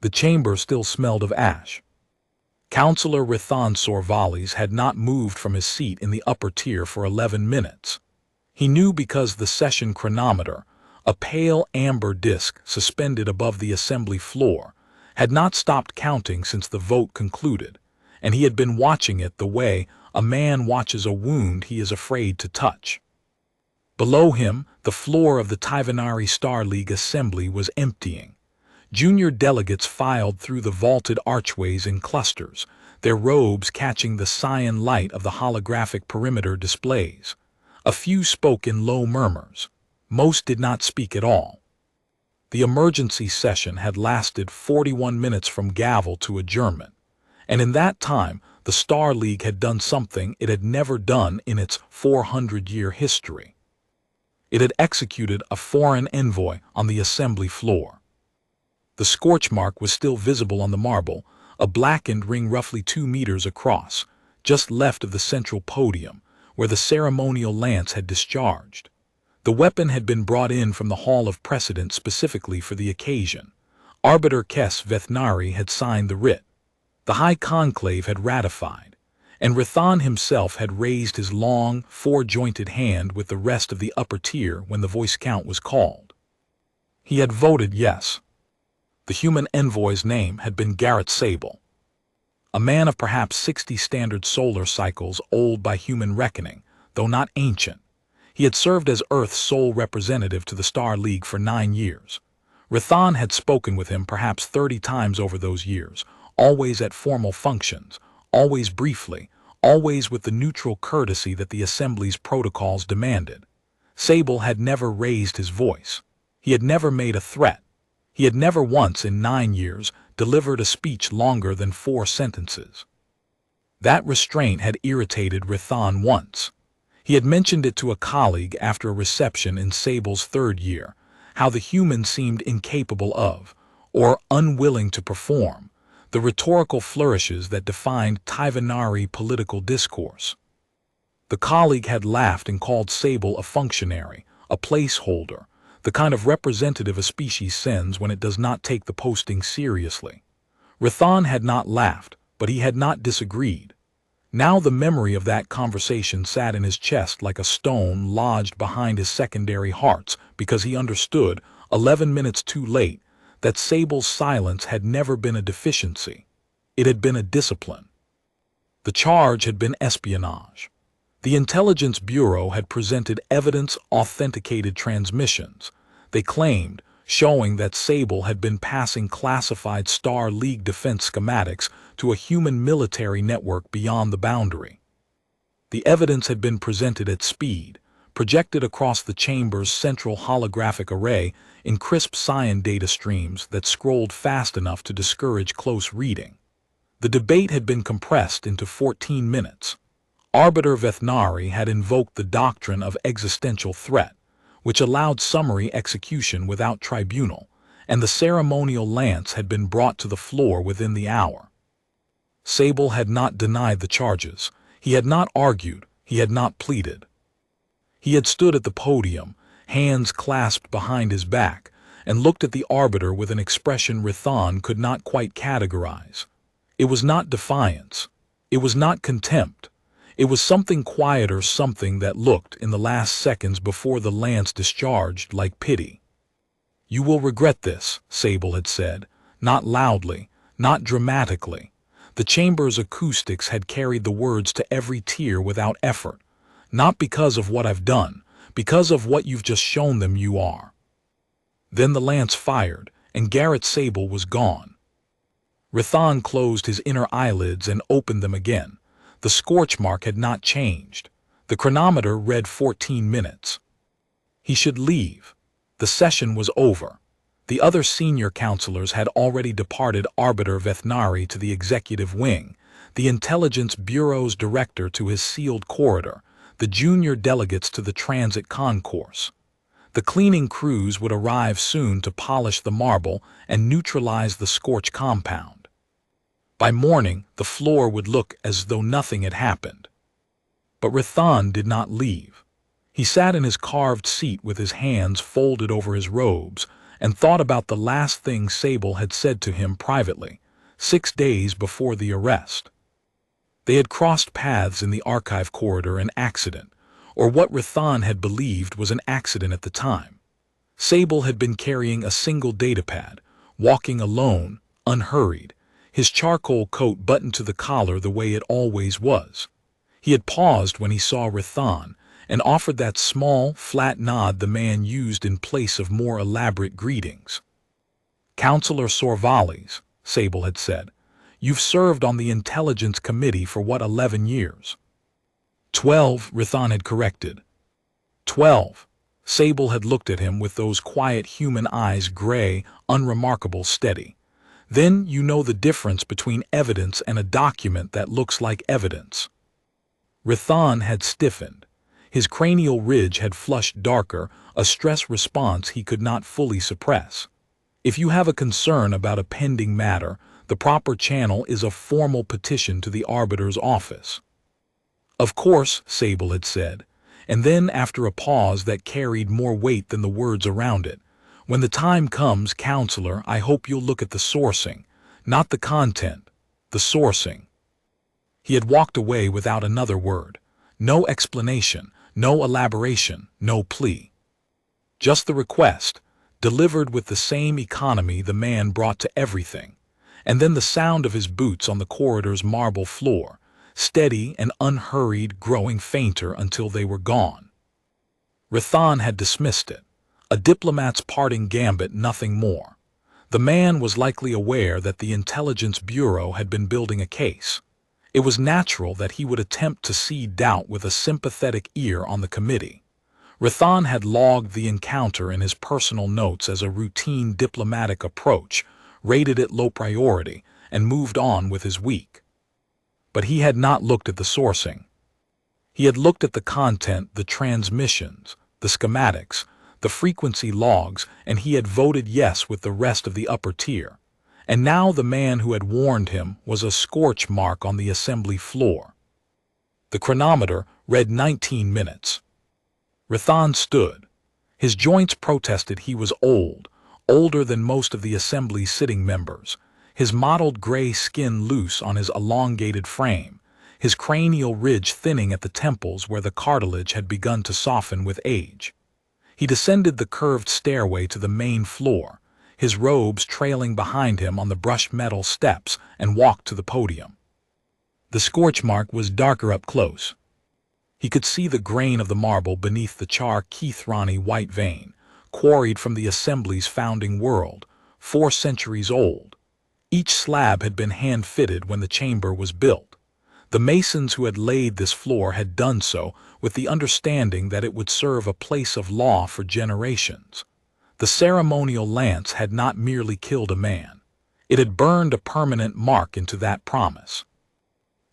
The chamber still smelled of ash. Councilor Rithan Sorvalis had not moved from his seat in the upper tier for 11 minutes. He knew because the session chronometer, a pale amber disk suspended above the assembly floor, had not stopped counting since the vote concluded, and he had been watching it the way a man watches a wound he is afraid to touch. Below him, the floor of the Tivanari Star League Assembly was emptying. Junior delegates filed through the vaulted archways in clusters, their robes catching the cyan light of the holographic perimeter displays. A few spoke in low murmurs. Most did not speak at all. The emergency session had lasted 41 minutes from gavel to adjournment, and in that time the Star League had done something it had never done in its 400-year history. It had executed a foreign envoy on the assembly floor. The scorch mark was still visible on the marble, a blackened ring roughly 2 meters across, just left of the central podium, where the ceremonial lance had discharged. The weapon had been brought in from the Hall of Precedent specifically for the occasion. Arbiter Kes Vethnari had signed the writ. The High Conclave had ratified, and Rithan himself had raised his long, four-jointed hand with the rest of the upper tier when the voice count was called. He had voted yes. The human envoy's name had been Garrett Sable. A man of perhaps 60 standard solar cycles old by human reckoning, though not ancient. He had served as Earth's sole representative to the Star League for 9 years. Rithan had spoken with him perhaps 30 times over those years, always at formal functions, always briefly, always with the neutral courtesy that the Assembly's protocols demanded. Sable had never raised his voice. He had never made a threat. He had never once in 9 years delivered a speech longer than 4 sentences. That restraint had irritated Rithan once. He had mentioned it to a colleague after a reception in Sable's 3rd year, how the human seemed incapable of, or unwilling to perform, the rhetorical flourishes that defined Tivanari political discourse. The colleague had laughed and called Sable a functionary, a placeholder, the kind of representative a species sends when it does not take the posting seriously. Rithan had not laughed, but he had not disagreed. Now the memory of that conversation sat in his chest like a stone lodged behind his secondary hearts because he understood, 11 minutes too late, that Sable's silence had never been a deficiency. It had been a discipline. The charge had been espionage. The Intelligence Bureau had presented evidence-authenticated transmissions, they claimed, showing that Sable had been passing classified Star League defense schematics to a human military network beyond the boundary. The evidence had been presented at speed, projected across the chamber's central holographic array in crisp cyan data streams that scrolled fast enough to discourage close reading. The debate had been compressed into 14 minutes. Arbiter Vethnari had invoked the doctrine of existential threat, which allowed summary execution without tribunal, and the ceremonial lance had been brought to the floor within the hour. Sable had not denied the charges. He had not argued. He had not pleaded. He had stood at the podium, hands clasped behind his back, and looked at the arbiter with an expression Rithan could not quite categorize. It was not defiance. It was not contempt. It was something quieter, something that looked, in the last seconds before the lance discharged, like pity. "You will regret this," Sable had said, not loudly, not dramatically. The chamber's acoustics had carried the words to every tier without effort. "Not because of what I've done, because of what you've just shown them you are." Then the lance fired, and Garrett Sable was gone. Rithan closed his inner eyelids and opened them again. The scorch mark had not changed. The chronometer read 14 minutes. He should leave. The session was over. The other senior councilors had already departed, Arbiter Vethnari to the executive wing, the Intelligence Bureau's director to his sealed corridor, the junior delegates to the transit concourse. The cleaning crews would arrive soon to polish the marble and neutralize the scorch compound. By morning, the floor would look as though nothing had happened. But Rithan did not leave. He sat in his carved seat with his hands folded over his robes, and thought about the last thing Sable had said to him privately, 6 days before the arrest. They had crossed paths in the archive corridor, an accident, or what Rathan had believed was an accident at the time. Sable had been carrying a single datapad, walking alone, unhurried, his charcoal coat buttoned to the collar the way it always was. He had paused when he saw Rathan and offered that small, flat nod the man used in place of more elaborate greetings. "Councilor Sorvalis," Sable had said, "you've served on the Intelligence Committee for what, 11 years?" 12, Rathan had corrected. 12. Sable had looked at him with those quiet human eyes, gray, unremarkable, steady. "Then you know the difference between evidence and a document that looks like evidence." Rathan had stiffened. His cranial ridge had flushed darker, a stress response he could not fully suppress. "If you have a concern about a pending matter, the proper channel is a formal petition to the arbiter's office." "Of course," Sable had said, and then, after a pause that carried more weight than the words around it, "When the time comes, Counselor, I hope you'll look at the sourcing, not the content, the sourcing." He had walked away without another word. No explanation, no elaboration, no plea. Just the request, delivered with the same economy the man brought to everything, and then the sound of his boots on the corridor's marble floor, steady and unhurried, growing fainter until they were gone. Rathan had dismissed it. A diplomat's parting gambit, nothing more. The man was likely aware that the Intelligence Bureau had been building a case. It was natural that he would attempt to seed doubt with a sympathetic ear on the committee. Rathan had logged the encounter in his personal notes as a routine diplomatic approach, rated it low priority, and moved on with his week. But he had not looked at the sourcing. He had looked at the content, the transmissions, the schematics, the frequency logs, and he had voted yes with the rest of the upper tier. And now the man who had warned him was a scorch mark on the assembly floor. The chronometer read 19 minutes. Rathan stood. His joints protested he was old, older than most of the assembly's sitting members, his mottled gray skin loose on his elongated frame, his cranial ridge thinning at the temples where the cartilage had begun to soften with age. He descended the curved stairway to the main floor, his robes trailing behind him on the brushed metal steps, and walked to the podium. The scorch mark was darker up close. He could see the grain of the marble beneath the Char-Keithrani white vein, quarried from the assembly's founding world, 4 centuries old. Each slab had been hand-fitted when the chamber was built. The masons who had laid this floor had done so with the understanding that it would serve a place of law for generations. The ceremonial lance had not merely killed a man. It had burned a permanent mark into that promise.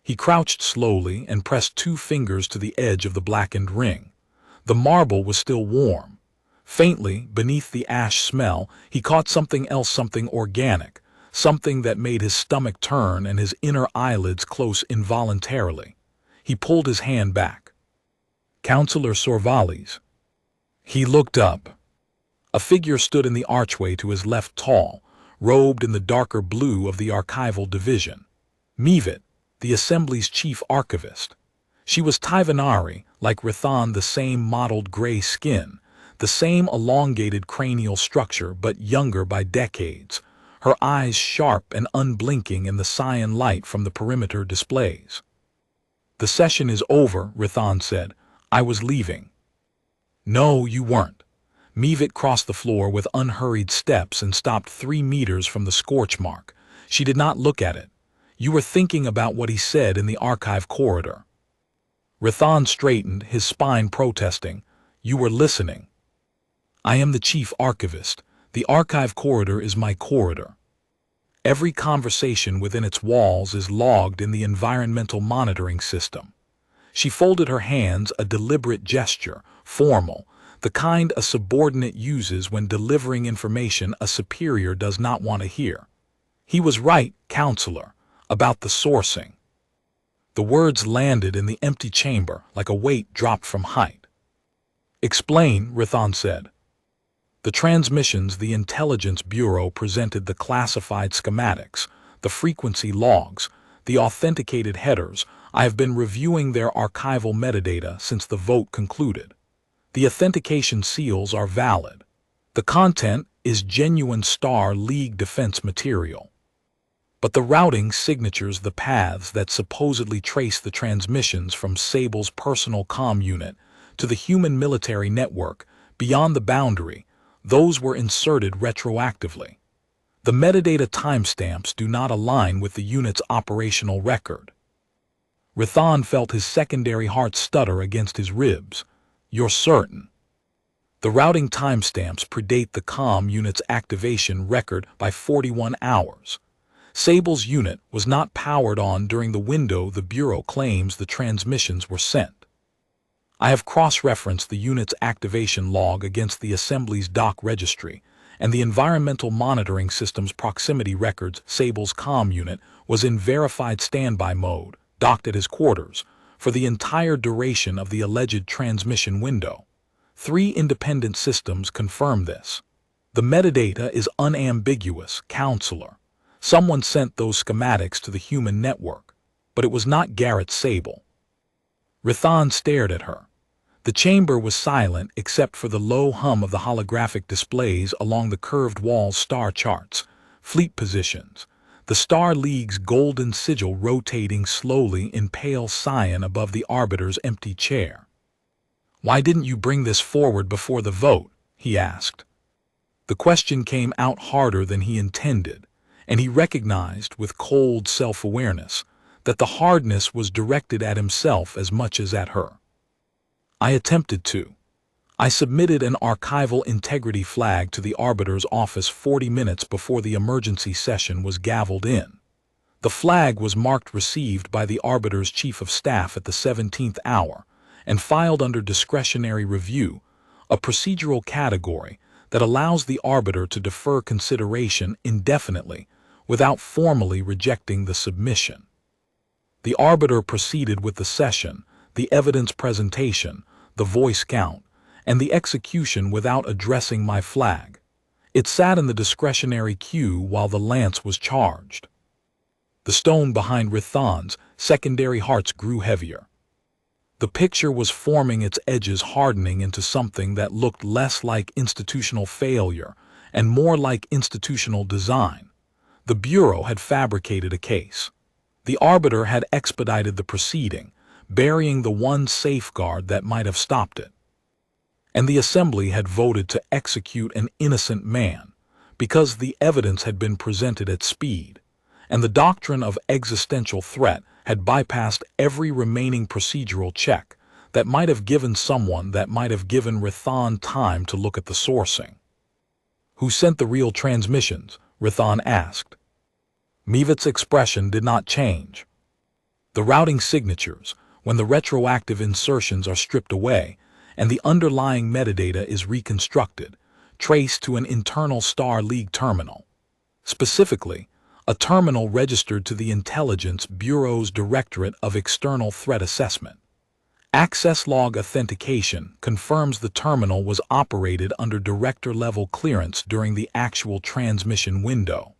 He crouched slowly and pressed 2 fingers to the edge of the blackened ring. The marble was still warm. Faintly, beneath the ash smell, he caught something else, something organic, something that made his stomach turn and his inner eyelids close involuntarily. He pulled his hand back. "Councilor Sorvalis." He looked up. A figure stood in the archway to his left, tall, robed in the darker blue of the archival division. Mivit, the Assembly's chief archivist. She was Taivanari, like Rathan, the same mottled gray skin, the same elongated cranial structure, but younger by decades, her eyes sharp and unblinking in the cyan light from the perimeter displays. "The session is over," Rathan said. "I was leaving." "No, you weren't." Mivit crossed the floor with unhurried steps and stopped 3 meters from the scorch mark. She did not look at it. "You were thinking about what he said in the archive corridor." Rathan straightened, his spine protesting. "You were listening." "I am the chief archivist. The archive corridor is my corridor. Every conversation within its walls is logged in the environmental monitoring system." She folded her hands, a deliberate gesture, formal, the kind a subordinate uses when delivering information a superior does not want to hear. "He was right, Counselor, about the sourcing." The words landed in the empty chamber like a weight dropped from height. "Explain," Rathan said. The transmissions, the Intelligence Bureau presented the classified schematics, the frequency logs, the authenticated headers. I have been reviewing their archival metadata since the vote concluded. The authentication seals are valid. The content is genuine Star League defense material. But the routing signatures, the paths that supposedly trace the transmissions from Sable's personal comm unit to the human military network beyond the boundary, those were inserted retroactively. The metadata timestamps do not align with the unit's operational record. Rithan felt his secondary heart stutter against his ribs. You're certain? The routing timestamps predate the comm unit's activation record by 41 hours. Sable's unit was not powered on during the window the Bureau claims the transmissions were sent. I have cross-referenced the unit's activation log against the Assembly's dock registry and the Environmental Monitoring System's proximity records. Sable's comm unit was in verified standby mode, docked at his quarters, for the entire duration of the alleged transmission window. 3 independent systems confirm this. The metadata is unambiguous, Counselor. Someone sent those schematics to the human network, but it was not Garrett Sable. Rithan stared at her. The chamber was silent except for the low hum of the holographic displays along the curved wall's star charts, fleet positions, the Star League's golden sigil rotating slowly in pale cyan above the Arbiter's empty chair. Why didn't you bring this forward before the vote? He asked. The question came out harder than he intended, and he recognized with cold self-awareness that the hardness was directed at himself as much as at her. I attempted to. I submitted an archival integrity flag to the Arbiter's office 40 minutes before the emergency session was gavelled in. The flag was marked received by the Arbiter's Chief of Staff at the 17th hour and filed under discretionary review, a procedural category that allows the Arbiter to defer consideration indefinitely without formally rejecting the submission. The Arbiter proceeded with the session, the evidence presentation, the voice count, and the execution without addressing my flag. It sat in the discretionary queue while the lance was charged. The stone behind Rithan's secondary hearts grew heavier. The picture was forming, its edges hardening into something that looked less like institutional failure and more like institutional design. The Bureau had fabricated a case. The Arbiter had expedited the proceeding, burying the one safeguard that might have stopped it. And the Assembly had voted to execute an innocent man because the evidence had been presented at speed, and the doctrine of existential threat had bypassed every remaining procedural check that might have given Rithan time to look at the sourcing. Who sent the real transmissions? Rithan asked. Mivit's expression did not change. The routing signatures, when the retroactive insertions are stripped away and the underlying metadata is reconstructed, traced to an internal Star League terminal. Specifically, a terminal registered to the Intelligence Bureau's Directorate of External Threat Assessment. Access log authentication confirms the terminal was operated under director-level clearance during the actual transmission window.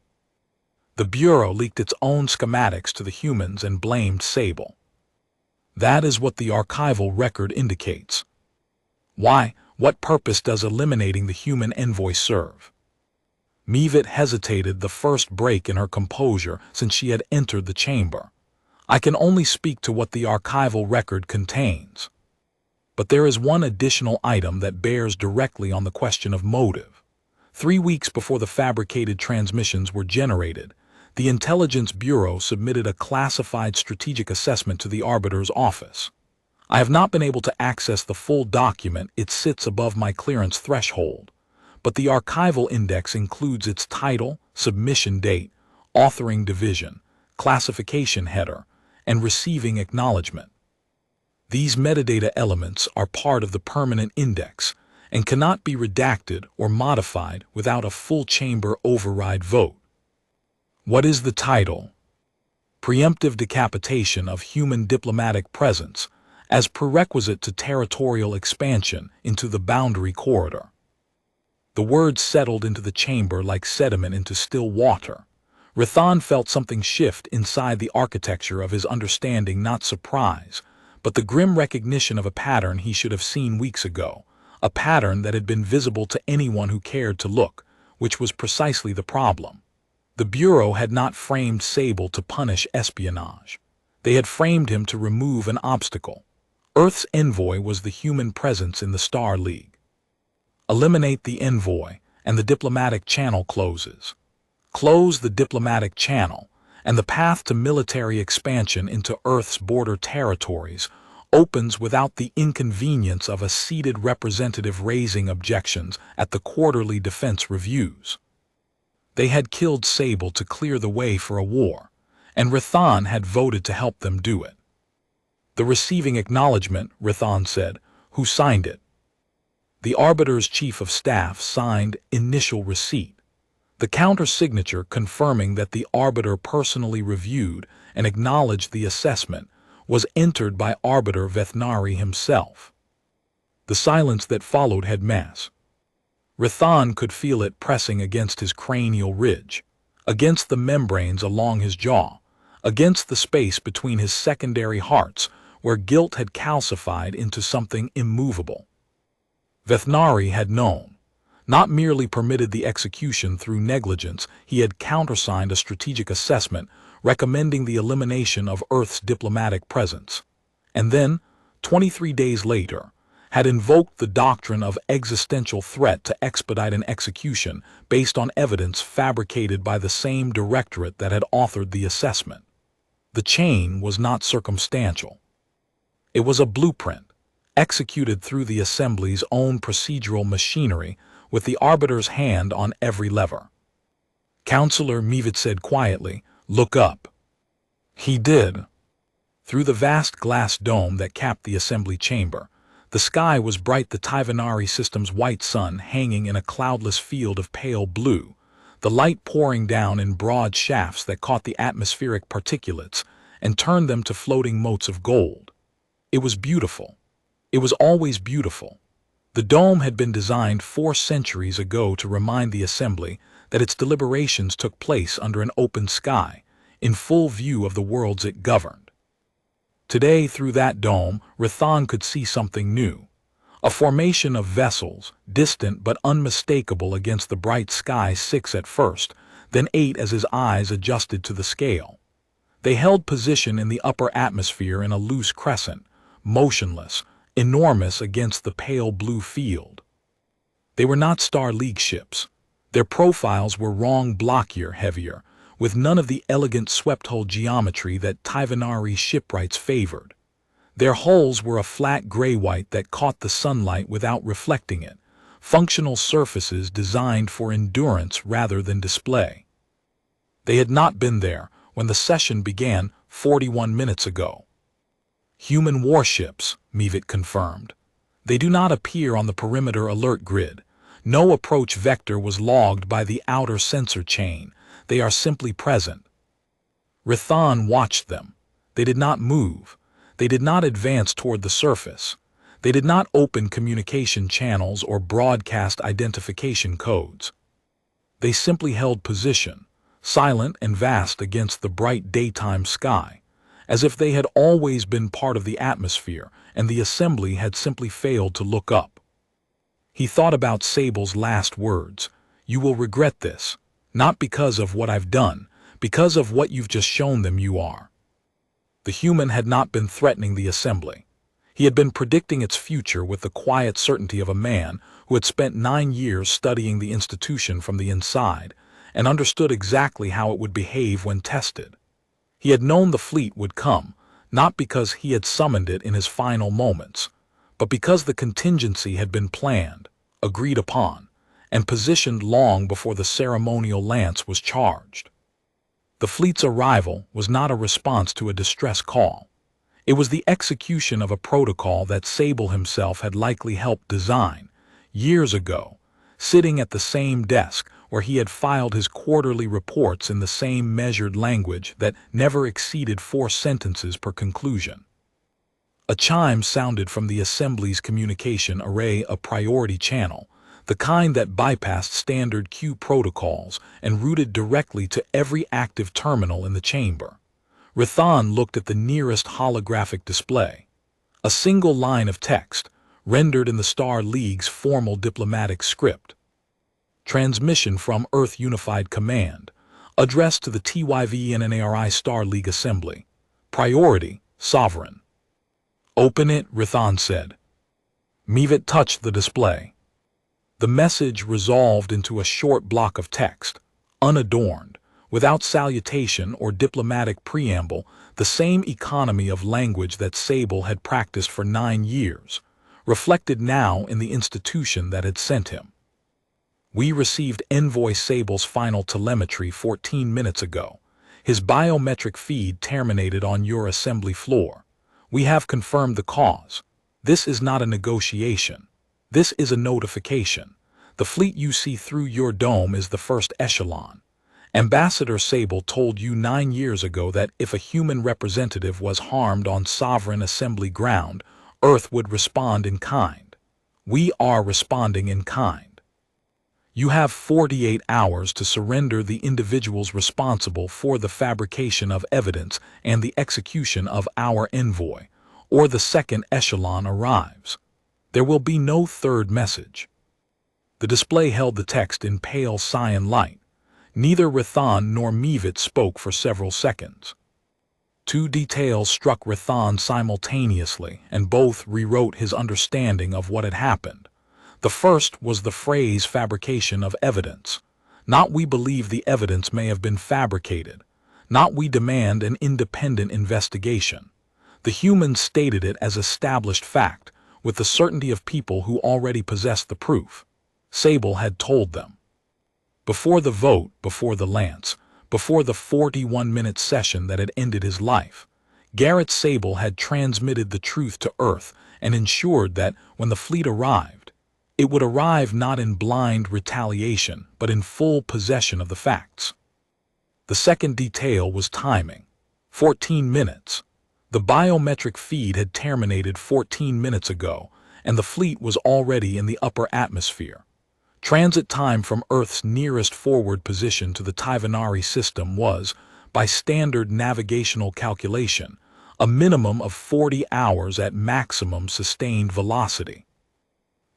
The Bureau leaked its own schematics to the humans and blamed Sable. That is what the archival record indicates. Why? What purpose does eliminating the human envoy serve? Mivit hesitated, the first break in her composure since she had entered the chamber. I can only speak to what the archival record contains. But there is one additional item that bears directly on the question of motive. 3 weeks before the fabricated transmissions were generated, the Intelligence Bureau submitted a classified strategic assessment to the Arbiter's office. I have not been able to access the full document, it sits above my clearance threshold, but the archival index includes its title, submission date, authoring division, classification header, and receiving acknowledgement. These metadata elements are part of the permanent index and cannot be redacted or modified without a full chamber override vote. What is the title? Preemptive decapitation of human diplomatic presence as prerequisite to territorial expansion into the boundary corridor. The words settled into the chamber like sediment into still water. Rathan felt something shift inside the architecture of his understanding, not surprise, but the grim recognition of a pattern he should have seen weeks ago, a pattern that had been visible to anyone who cared to look, which was precisely the problem. The Bureau had not framed Sable to punish espionage. They had framed him to remove an obstacle. Earth's Envoy was the human presence in the Star League. Eliminate the Envoy, and the diplomatic channel closes. Close the diplomatic channel, and the path to military expansion into Earth's border territories opens without the inconvenience of a seated representative raising objections at the quarterly defense reviews. They had killed Sable to clear the way for a war, and Rathan had voted to help them do it. The receiving acknowledgement, Rathan said. Who signed it? The Arbiter's chief of staff signed initial receipt. The counter-signature confirming that the Arbiter personally reviewed and acknowledged the assessment was entered by Arbiter Vethnari himself. The silence that followed had mass. Rathan could feel it pressing against his cranial ridge, against the membranes along his jaw, against the space between his secondary hearts where guilt had calcified into something immovable. Vethnari had known. Not merely permitted the execution through negligence, he had countersigned a strategic assessment recommending the elimination of Earth's diplomatic presence. And then, 23 days later, had invoked the doctrine of existential threat to expedite an execution based on evidence fabricated by the same directorate that had authored the assessment. The chain was not circumstantial. It was a blueprint, executed through the Assembly's own procedural machinery with the Arbiter's hand on every lever. Councilor Mivit said quietly, "Look up." He did. Through the vast glass dome that capped the Assembly chamber, the sky was bright, the Tyvanari system's white sun hanging in a cloudless field of pale blue, the light pouring down in broad shafts that caught the atmospheric particulates and turned them to floating motes of gold. It was beautiful. It was always beautiful. The dome had been designed 4 centuries ago to remind the Assembly that its deliberations took place under an open sky, in full view of the worlds it governed. Today, through that dome, Rathan could see something new. A formation of vessels, distant but unmistakable against the bright sky, 6 at first, then 8 as his eyes adjusted to the scale. They held position in the upper atmosphere in a loose crescent, motionless, enormous against the pale blue field. They were not Star League ships. Their profiles were wrong, blockier, heavier, with none of the elegant swept-hull geometry that Tyvanari shipwrights favored. Their hulls were a flat gray-white that caught the sunlight without reflecting it, functional surfaces designed for endurance rather than display. They had not been there when the session began 41 minutes ago. Human warships, Mivit confirmed. They do not appear on the perimeter alert grid. No approach vector was logged by the outer sensor chain. They are simply present. Rathan watched them. They did not move. They did not advance toward the surface. They did not open communication channels or broadcast identification codes. They simply held position, silent and vast against the bright daytime sky, as if they had always been part of the atmosphere and the Assembly had simply failed to look up. He thought about Sable's last words. "You will regret this, not because of what I've done, because of what you've just shown them you are." The human had not been threatening the Assembly. He had been predicting its future with the quiet certainty of a man who had spent 9 years studying the institution from the inside and understood exactly how it would behave when tested. He had known the fleet would come, not because he had summoned it in his final moments, but because the contingency had been planned, agreed upon, and positioned long before the ceremonial lance was charged. The fleet's arrival was not a response to a distress call. It was the execution of a protocol that Sable himself had likely helped design, years ago, sitting at the same desk where he had filed his quarterly reports in the same measured language that never exceeded 4 sentences per conclusion. A chime sounded from the Assembly's communication array, a priority channel, the kind that bypassed standard queue protocols and routed directly to every active terminal in the chamber. Rathan looked at the nearest holographic display. A single line of text, rendered in the Star League's formal diplomatic script. Transmission from Earth Unified Command, addressed to the TYVNNARI Star League Assembly. Priority, Sovereign. Open it, Rathan said. Mivit touched the display. The message resolved into a short block of text, unadorned, without salutation or diplomatic preamble, the same economy of language that Sable had practiced for 9 years, reflected now in the institution that had sent him. We received Envoy Sable's final telemetry 14 minutes ago. His biometric feed terminated on your assembly floor. We have confirmed the cause. This is not a negotiation. This is a notification. The fleet you see through your dome is the first echelon. Ambassador Sable told you 9 years ago that if a human representative was harmed on sovereign assembly ground, Earth would respond in kind. We are responding in kind. You have 48 hours to surrender the individuals responsible for the fabrication of evidence and the execution of our envoy, or the second echelon arrives. There will be no third message. The display held the text in pale cyan light. Neither Rathan nor Mivit spoke for several seconds. 2 details struck Rathan simultaneously, and both rewrote his understanding of what had happened. The first was the phrase fabrication of evidence. Not we believe the evidence may have been fabricated. Not we demand an independent investigation. The humans stated it as established fact, with the certainty of people who already possessed the proof. Sable had told them. Before the vote, before the lance, before the 41-minute session that had ended his life, Garrett Sable had transmitted the truth to Earth and ensured that when the fleet arrived, it would arrive not in blind retaliation, but in full possession of the facts. The second detail was timing. 14 minutes. The biometric feed had terminated 14 minutes ago, and the fleet was already in the upper atmosphere. Transit time from Earth's nearest forward position to the Tyvanari system was, by standard navigational calculation, a minimum of 40 hours at maximum sustained velocity.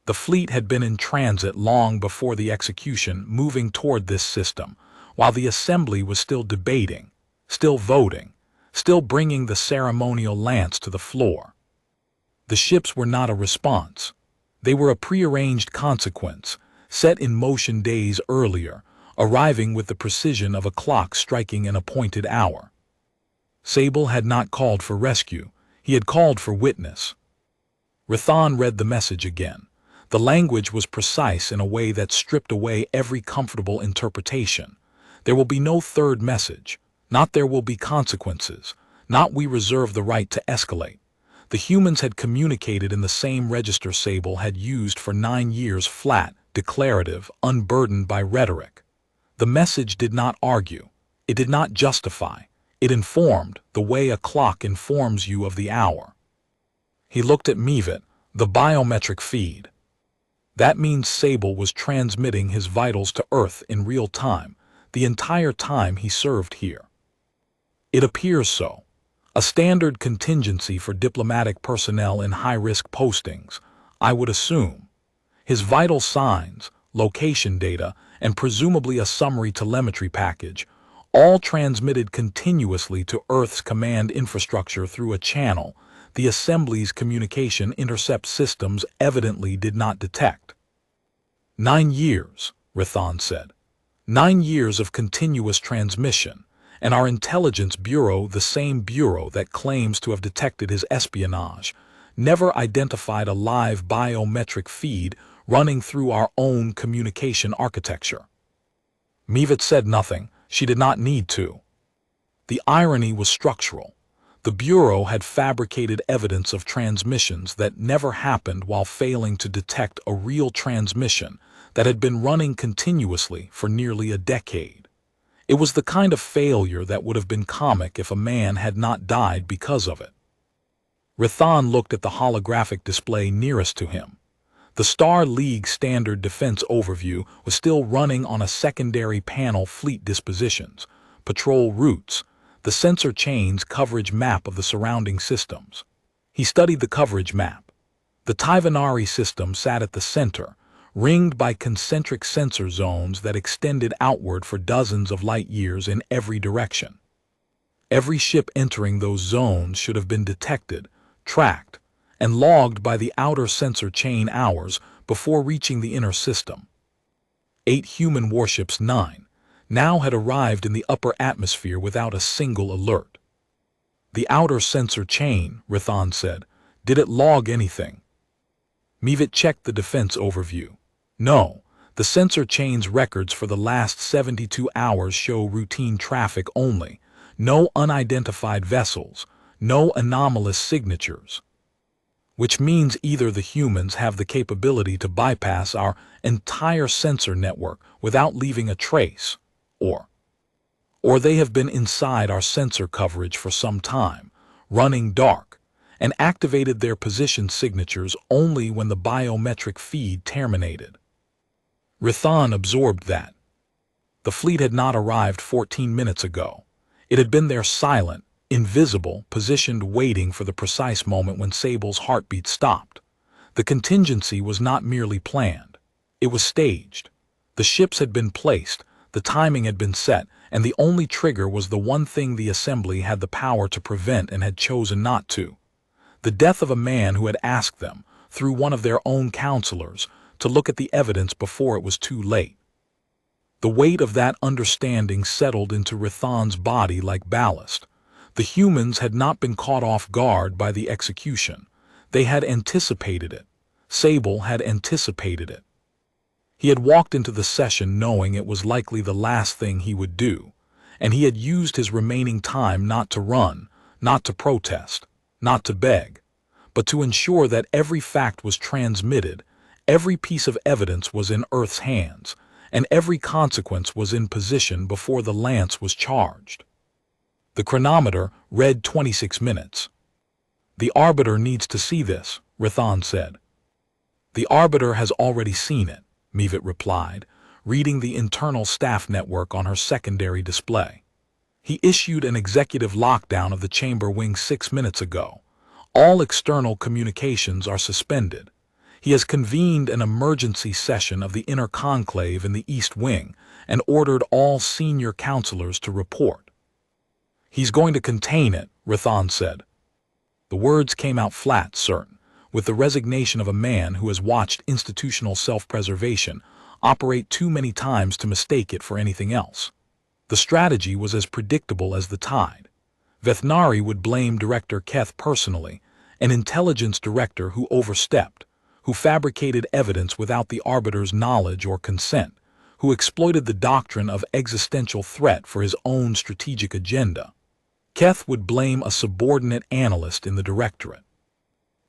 The fleet had been in transit long before the execution, moving toward this system, while the assembly was still debating, still voting, still bringing the ceremonial lance to the floor. The ships were not a response. They were a prearranged consequence, set in motion days earlier, arriving with the precision of a clock striking an appointed hour. Sable had not called for rescue. He had called for witness. Rathan read the message again. The language was precise in a way that stripped away every comfortable interpretation. There will be no third message. Not there will be consequences. Not we reserve the right to escalate. The humans had communicated in the same register Sable had used for 9 years, flat, declarative, unburdened by rhetoric. The message did not argue. It did not justify. It informed, the way a clock informs you of the hour. He looked at Mivit, the biometric feed. That means Sable was transmitting his vitals to Earth in real time, the entire time he served here. It appears so. A standard contingency for diplomatic personnel in high-risk postings, I would assume. His vital signs, location data, and presumably a summary telemetry package, all transmitted continuously to Earth's command infrastructure through a channel the Assembly's communication intercept systems evidently did not detect. 9 years, Rathan said. 9 years of continuous transmission, and our intelligence bureau, the same bureau that claims to have detected his espionage, never identified a live biometric feed running through our own communication architecture. Mivit said nothing. She did not need to. The irony was structural. The Bureau had fabricated evidence of transmissions that never happened while failing to detect a real transmission that had been running continuously for nearly a decade. It was the kind of failure that would have been comic if a man had not died because of it. Rathan looked at the holographic display nearest to him. The Star League Standard Defense Overview was still running on a secondary panel: fleet dispositions, patrol routes, the sensor chains coverage map of the surrounding systems. He studied the coverage map. The Taivanari system sat at the center, ringed by concentric sensor zones that extended outward for dozens of light years in every direction. Every ship entering those zones should have been detected, tracked, and logged by the outer sensor chain hours before reaching the inner system. 8 human warships, 9, now had arrived in the upper atmosphere without a single alert. The outer sensor chain, Rathan said. Did it log anything? Mivit checked the defense overview. No, the sensor chain's records for the last 72 hours show routine traffic only. No unidentified vessels, no anomalous signatures. Which means either the humans have the capability to bypass our entire sensor network without leaving a trace, or they have been inside our sensor coverage for some time, running dark, and activated their position signatures only when the biometric feed terminated. Rathan absorbed that. The fleet had not arrived 14 minutes ago. It had been there, silent, invisible, positioned, waiting for the precise moment when Sable's heartbeat stopped. The contingency was not merely planned. It was staged. The ships had been placed, the timing had been set, and the only trigger was the one thing the Assembly had the power to prevent and had chosen not to: the death of a man who had asked them, through one of their own councilors, to look at the evidence before it was too late. The weight of that understanding settled into Rathan's body like ballast. The humans had not been caught off guard by the execution. They had anticipated it. Sable had anticipated it. He had walked into the session knowing it was likely the last thing he would do, and he had used his remaining time not to run, not to protest, not to beg, but to ensure that every fact was transmitted, every piece of evidence was in Earth's hands, and every consequence was in position before the lance was charged. The chronometer read 26 minutes. The Arbiter needs to see this, Rathan said. The Arbiter has already seen it, Mivit replied, reading the internal staff network on her secondary display. He issued an executive lockdown of the chamber wing 6 minutes ago. All external communications are suspended. He has convened an emergency session of the inner conclave in the East Wing and ordered all senior councilors to report. He's going to contain it, Rathan said. The words came out flat, certain, with the resignation of a man who has watched institutional self-preservation operate too many times to mistake it for anything else. The strategy was as predictable as the tide. Vethnari would blame Director Keth personally, an intelligence director who overstepped, who fabricated evidence without the Arbiter's knowledge or consent, who exploited the doctrine of existential threat for his own strategic agenda. Keth would blame a subordinate analyst in the directorate.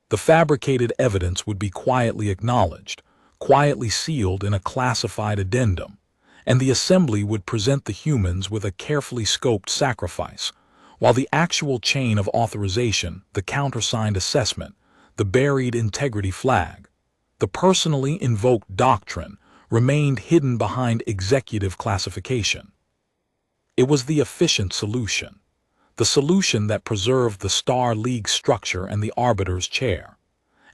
The fabricated evidence would be quietly acknowledged, quietly sealed in a classified addendum, and the Assembly would present the humans with a carefully scoped sacrifice, while the actual chain of authorization, the countersigned assessment, the buried integrity flag, the personally invoked doctrine, remained hidden behind executive classification. It was the efficient solution, the solution that preserved the Star League structure and the Arbiter's chair,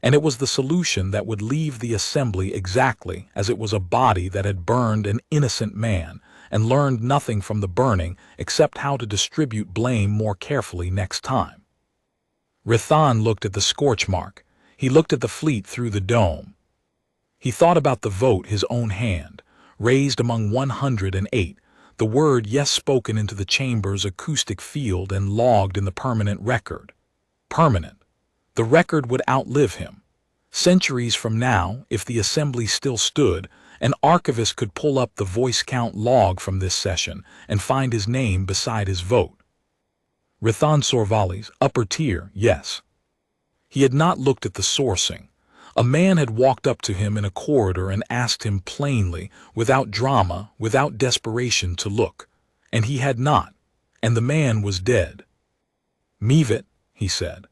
and it was the solution that would leave the Assembly exactly as it was: a body that had burned an innocent man and learned nothing from the burning except how to distribute blame more carefully next time. Rathan looked at the scorch mark. He looked at the fleet through the dome. He thought about the vote his own hand, raised among 108, the word yes spoken into the chamber's acoustic field and logged in the permanent record. Permanent. The record would outlive him. Centuries from now, if the Assembly still stood, an archivist could pull up the voice count log from this session and find his name beside his vote. Rathan Sorvali's upper tier, yes. He had not looked at the sourcing. A man had walked up to him in a corridor and asked him plainly, without drama, without desperation, to look. And he had not, and the man was dead. Mivit, he said,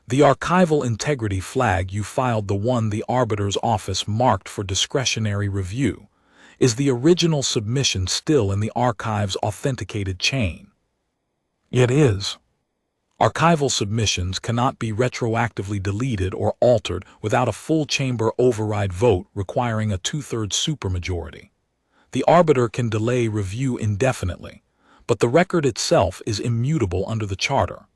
The archival integrity flag you filed, the one the arbiter's office marked for discretionary review, is the original submission still in the archive's authenticated chain? It is. Archival submissions cannot be retroactively deleted or altered without a full chamber override vote requiring a 2/3 supermajority. The arbiter can delay review indefinitely, but the record itself is immutable under the Charter.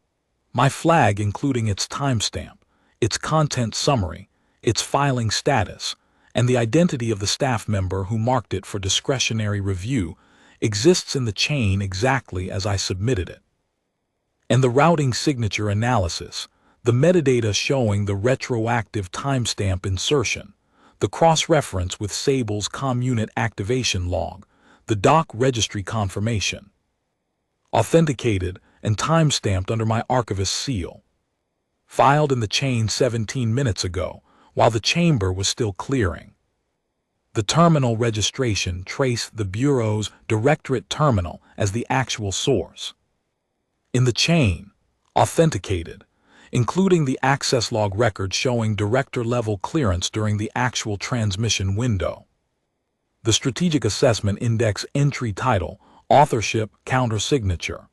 My flag, including its timestamp, its content summary, its filing status, and the identity of the staff member who marked it for discretionary review, exists in the chain exactly as I submitted it. And the routing signature analysis, the metadata showing the retroactive timestamp insertion, the cross-reference with Sable's ComUnit activation log, the doc registry confirmation, authenticated and time-stamped under my archivist's seal. Filed in the chain 17 minutes ago, while the chamber was still clearing. The terminal registration traced the Bureau's Directorate terminal as the actual source. In the chain, authenticated, including the access log record showing director-level clearance during the actual transmission window. The Strategic Assessment Index entry title, authorship, counter-signature.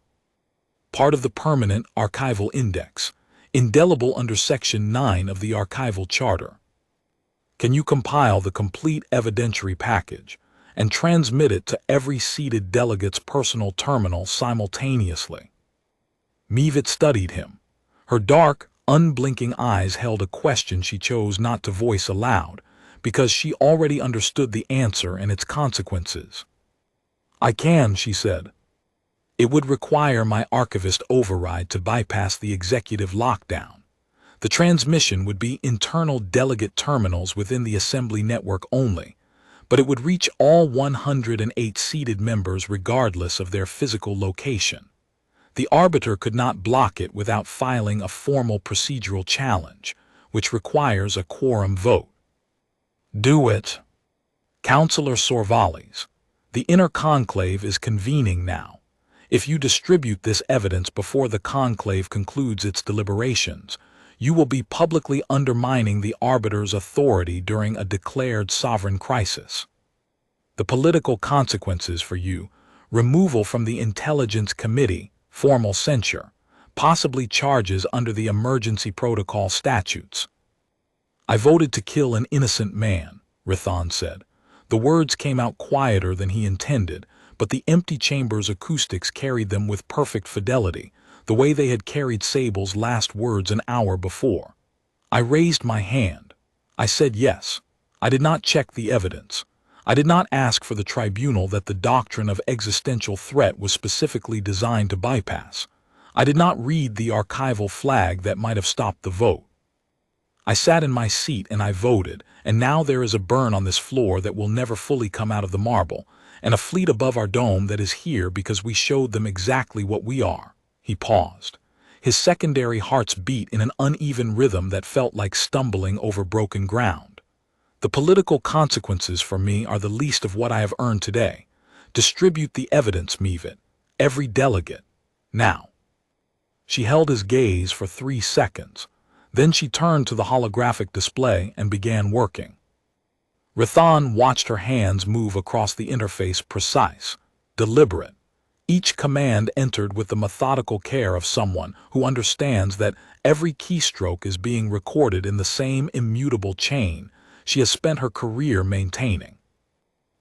Part of the permanent archival index, indelible under Section 9 of the Archival Charter. Can you compile the complete evidentiary package and transmit it to every seated delegate's personal terminal simultaneously? Mevitt studied him. Her dark, unblinking eyes held a question she chose not to voice aloud because she already understood the answer and its consequences. I can, she said. It would require my archivist override to bypass the executive lockdown. The transmission would be internal delegate terminals within the assembly network only, but it would reach all 108 seated members regardless of their physical location. The arbiter could not block it without filing a formal procedural challenge, which requires a quorum vote. Do it. Councilor Sorvalis, the inner conclave is convening now. If you distribute this evidence before the conclave concludes its deliberations, you will be publicly undermining the arbiter's authority during a declared sovereign crisis. The political consequences for you, removal from the Intelligence Committee, formal censure, possibly charges under the emergency protocol statutes. I voted to kill an innocent man, Rithon said. The words came out quieter than he intended, but the empty chamber's acoustics carried them with perfect fidelity, the way they had carried Sable's last words an hour before. I raised my hand. I said yes. I did not check the evidence. I did not ask for the tribunal that the doctrine of existential threat was specifically designed to bypass. I did not read the archival flag that might have stopped the vote. I sat in my seat and I voted, and now there is a burn on this floor that will never fully come out of the marble, and a fleet above our dome that is here because we showed them exactly what we are. He paused. His secondary hearts beat in an uneven rhythm that felt like stumbling over broken ground. The political consequences for me are the least of what I have earned today. Distribute the evidence, Mevitt. Every delegate. Now. She held his gaze for 3 seconds. Then she turned to the holographic display and began working. Rithon watched her hands move across the interface, precise, deliberate. Each command entered with the methodical care of someone who understands that every keystroke is being recorded in the same immutable chain she has spent her career maintaining.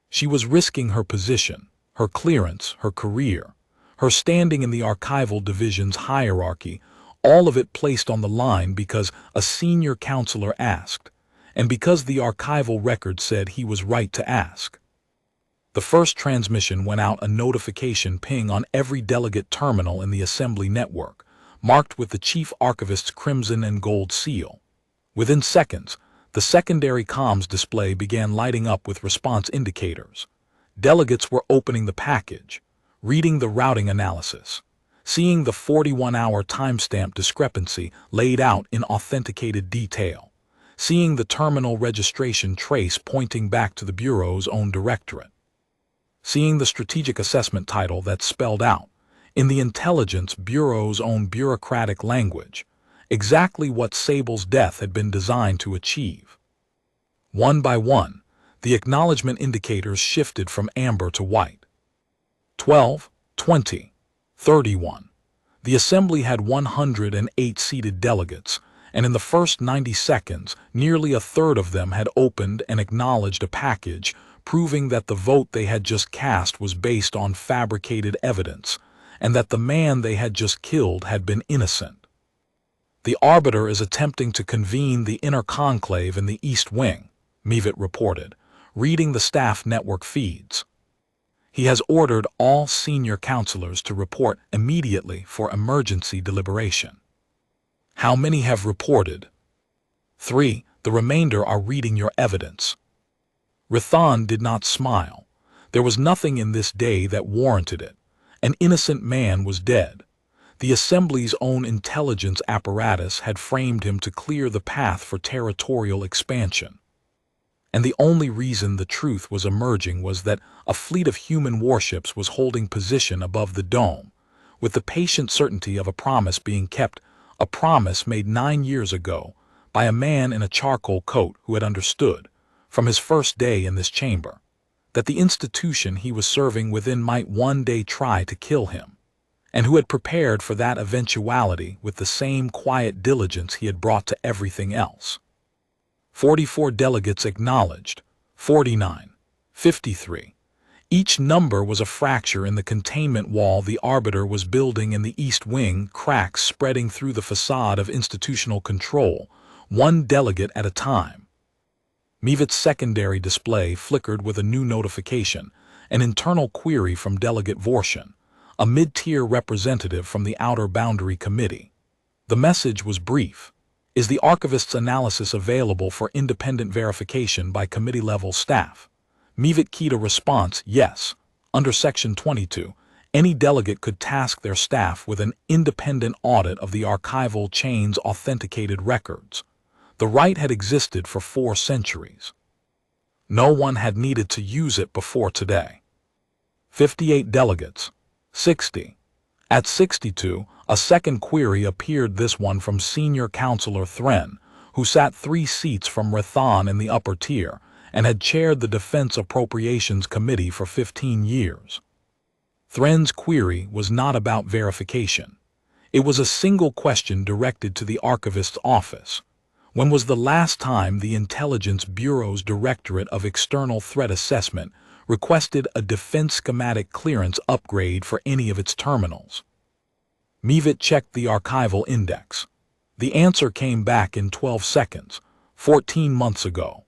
She was risking her position, her clearance, her career, her standing in the archival division's hierarchy, all of it placed on the line because a senior counselor asked, and because the archival record said he was right to ask. The first transmission went out a notification ping on every delegate terminal in the assembly network, marked with the chief archivist's crimson and gold seal. Within seconds, the secondary comms display began lighting up with response indicators. Delegates were opening the package, reading the routing analysis, seeing the 41-hour timestamp discrepancy laid out in authenticated detail, seeing the terminal registration trace pointing back to the Bureau's own directorate, seeing the strategic assessment title that spelled out, in the Intelligence Bureau's own bureaucratic language, exactly what Sable's death had been designed to achieve. One by one, the acknowledgement indicators shifted from amber to white. 12, 20, 31. The assembly had 108 seated delegates, and in the first 90 seconds, nearly a third of them had opened and acknowledged a package proving that the vote they had just cast was based on fabricated evidence, and that the man they had just killed had been innocent. The arbiter is attempting to convene the inner conclave in the East Wing, Mevitt reported, reading the staff network feeds. He has ordered all senior councilors to report immediately for emergency deliberation. How many have reported? 3. The remainder are reading your evidence. Rithon did not smile. There was nothing in this day that warranted it. An innocent man was dead. The Assembly's own intelligence apparatus had framed him to clear the path for territorial expansion. And the only reason the truth was emerging was that a fleet of human warships was holding position above the dome, with the patient certainty of a promise being kept, a promise made 9 years ago by a man in a charcoal coat who had understood, from his first day in this chamber, that the institution he was serving within might one day try to kill him, and who had prepared for that eventuality with the same quiet diligence he had brought to everything else. 44 delegates acknowledged, 49, 53. Each number was a fracture in the containment wall the arbiter was building in the East Wing, cracks spreading through the facade of institutional control, one delegate at a time. Mevitt's secondary display flickered with a new notification, an internal query from Delegate Vorshin, a mid-tier representative from the Outer Boundary Committee. The message was brief. Is the archivist's analysis available for independent verification by committee-level staff? Mevitt keyed a response, yes. Under Section 22, any delegate could task their staff with an independent audit of the archival chain's authenticated records. The right had existed for 4 centuries. No one had needed to use it before today. 58 delegates, 60. At 62, a second query appeared, this one from Senior Councilor Thren, who sat 3 seats from Rithon in the upper tier and had chaired the Defense Appropriations Committee for 15 years. Thren's query was not about verification. It was a single question directed to the archivist's office. When was the last time the Intelligence Bureau's Directorate of External Threat Assessment requested a defense schematic clearance upgrade for any of its terminals? Mevitt checked the archival index. The answer came back in 12 seconds, 14 months ago.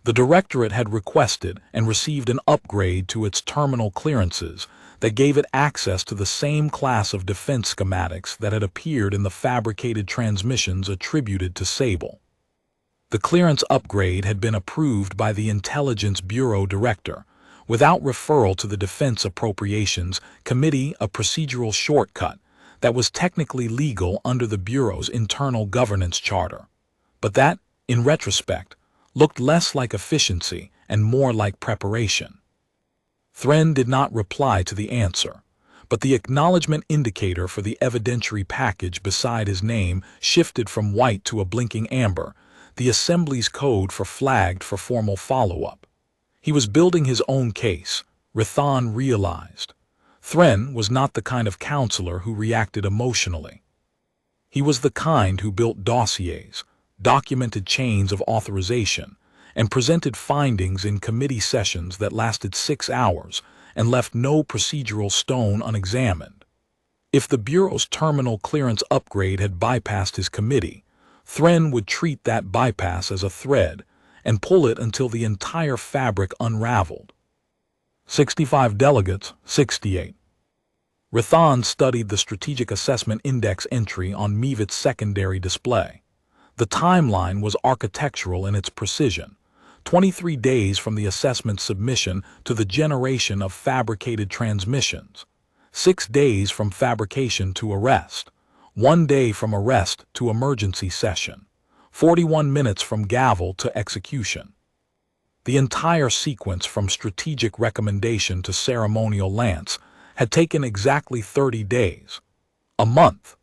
The Directorate had requested and received an upgrade to its terminal clearances that gave it access to the same class of defense schematics that had appeared in the fabricated transmissions attributed to Sable. The clearance upgrade had been approved by the Intelligence Bureau Director, without referral to the Defense Appropriations Committee, a procedural shortcut that was technically legal under the Bureau's internal governance charter, but that, in retrospect, looked less like efficiency and more like preparation. Thren did not reply to the answer, but the acknowledgement indicator for the evidentiary package beside his name shifted from white to a blinking amber, the Assembly's code for flagged for formal follow-up. He was building his own case, Rithon realized. Thren was not the kind of counselor who reacted emotionally. He was the kind who built dossiers, documented chains of authorization, and presented findings in committee sessions that lasted 6 hours and left no procedural stone unexamined. If the Bureau's terminal clearance upgrade had bypassed his committee, Thren would treat that bypass as a thread and pull it until the entire fabric unraveled. 65 delegates, 68. Rithon studied the Strategic Assessment Index entry on Mevitt's secondary display. The timeline was architectural in its precision, 23 days from the assessment submission to the generation of fabricated transmissions, 6 days from fabrication to arrest, 1 day from arrest to emergency session, 41 minutes from gavel to execution. The entire sequence from strategic recommendation to ceremonial lance had taken exactly 30 days, a month.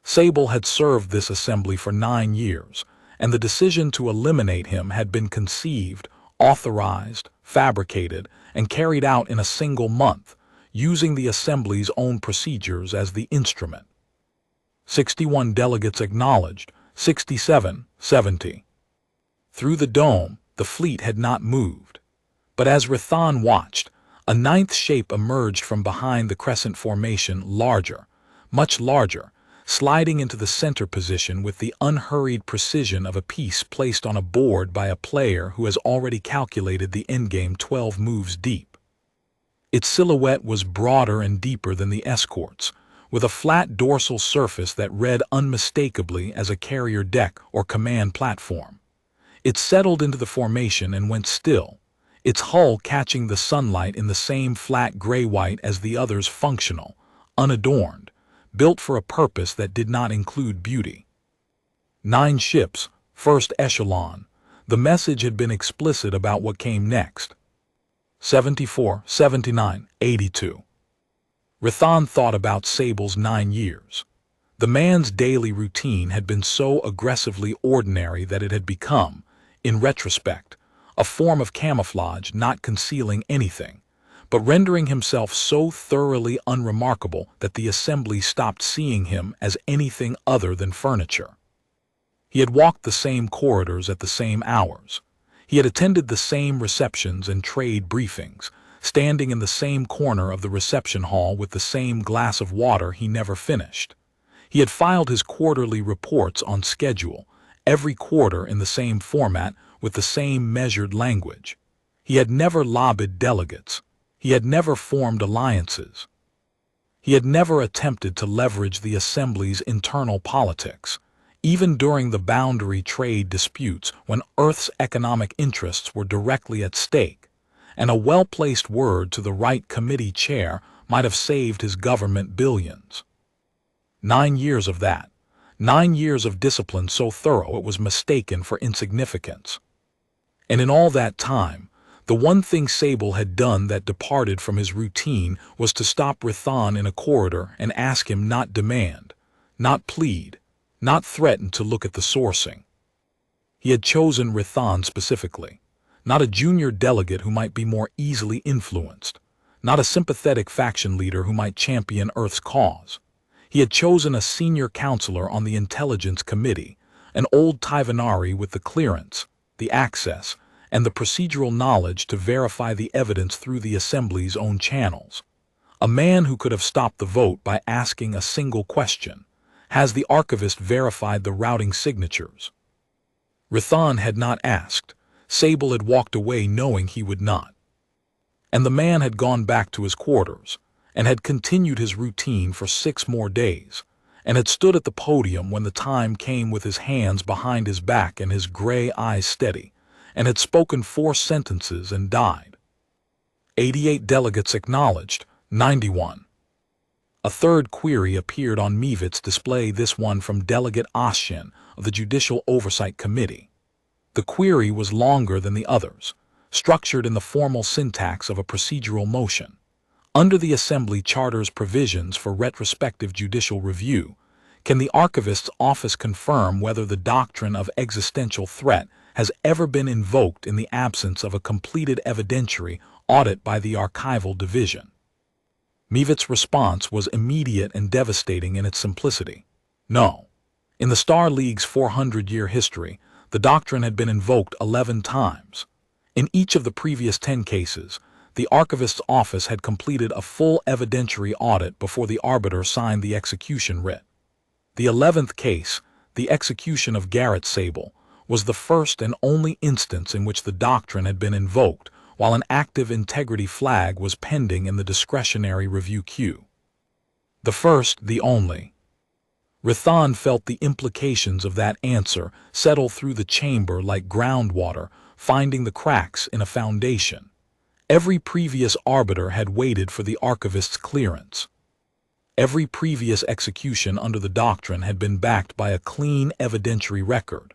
Sable had served this assembly for 9 years, and the decision to eliminate him had been conceived, authorized, fabricated, and carried out in a single month, using the assembly's own procedures as the instrument. 61 delegates acknowledged, 67, 70. Through the dome, the fleet had not moved. But as Rathan watched, a ninth shape emerged from behind the crescent formation, larger, much larger, sliding into the center position with the unhurried precision of a piece placed on a board by a player who has already calculated the endgame 12 moves deep. Its silhouette was broader and deeper than the escort's, with a flat dorsal surface that read unmistakably as a carrier deck or command platform. It settled into the formation and went still, its hull catching the sunlight in the same flat gray-white as the others, functional, unadorned, built for a purpose that did not include beauty. 9 ships, first echelon. The message had been explicit about what came next. 74, 79, 82. Rathan thought about Sable's 9 years. The man's daily routine had been so aggressively ordinary that it had become, in retrospect, a form of camouflage, not concealing anything, but rendering himself so thoroughly unremarkable that the assembly stopped seeing him as anything other than furniture. He had walked the same corridors at the same hours. He had attended the same receptions and trade briefings, standing in the same corner of the reception hall with the same glass of water he never finished. He had filed his quarterly reports on schedule, every quarter in the same format with the same measured language. He had never lobbied delegates. He had never formed alliances. He had never attempted to leverage the assembly's internal politics, even during the boundary trade disputes when Earth's economic interests were directly at stake, and a well-placed word to the right committee chair might have saved his government billions. 9 years of that. 9 years of discipline so thorough it was mistaken for insignificance. And in all that time, the one thing Sable had done that departed from his routine was to stop Rathan in a corridor and ask him, not demand, not plead, not threaten, to look at the sourcing. He had chosen Rathan specifically, not a junior delegate who might be more easily influenced, not a sympathetic faction leader who might champion Earth's cause. He had chosen a senior councilor on the Intelligence Committee, an old Tyvanari with the clearance, the access, and the procedural knowledge to verify the evidence through the Assembly's own channels. A man who could have stopped the vote by asking a single question: has the archivist verified the routing signatures? Rathan had not asked. Sable had walked away knowing he would not. And the man had gone back to his quarters, and had continued his routine for 6 more days, and had stood at the podium when the time came with his hands behind his back and his gray eyes steady, and had spoken 4 sentences and died. 88 delegates acknowledged, 91. A third query appeared on Mivit's display, this one from Delegate Ashin of the Judicial Oversight Committee. The query was longer than the others, structured in the formal syntax of a procedural motion. Under the Assembly Charter's provisions for retrospective judicial review, can the Archivist's Office confirm whether the doctrine of existential threat has ever been invoked in the absence of a completed evidentiary audit by the Archival Division? Mivit's response was immediate and devastating in its simplicity. No. In the Star League's 400-year history, the doctrine had been invoked 11 times. In each of the previous 10 cases, the Archivist's Office had completed a full evidentiary audit before the arbiter signed the execution writ. The 11th case, the execution of Garrett Sable, was the first and only instance in which the doctrine had been invoked while an active integrity flag was pending in the discretionary review queue. The first, the only. Rathan felt the implications of that answer settle through the chamber like groundwater finding the cracks in a foundation. Every previous arbiter had waited for the archivist's clearance. Every previous execution under the doctrine had been backed by a clean evidentiary record.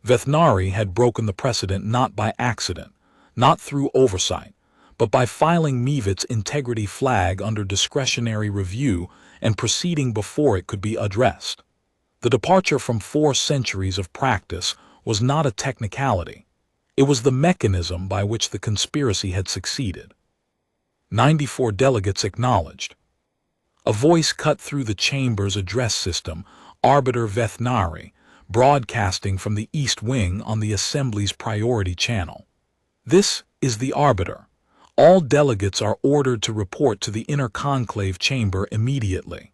Vethnari had broken the precedent not by accident, not through oversight, but by filing Mivit's integrity flag under discretionary review and proceeding before it could be addressed. The departure from 4 centuries of practice was not a technicality. It was the mechanism by which the conspiracy had succeeded. 94 delegates acknowledged. A voice cut through the chamber's address system, Arbiter Vethnari, broadcasting from the East Wing on the Assembly's priority channel. This is the Arbiter. All delegates are ordered to report to the inner conclave chamber immediately.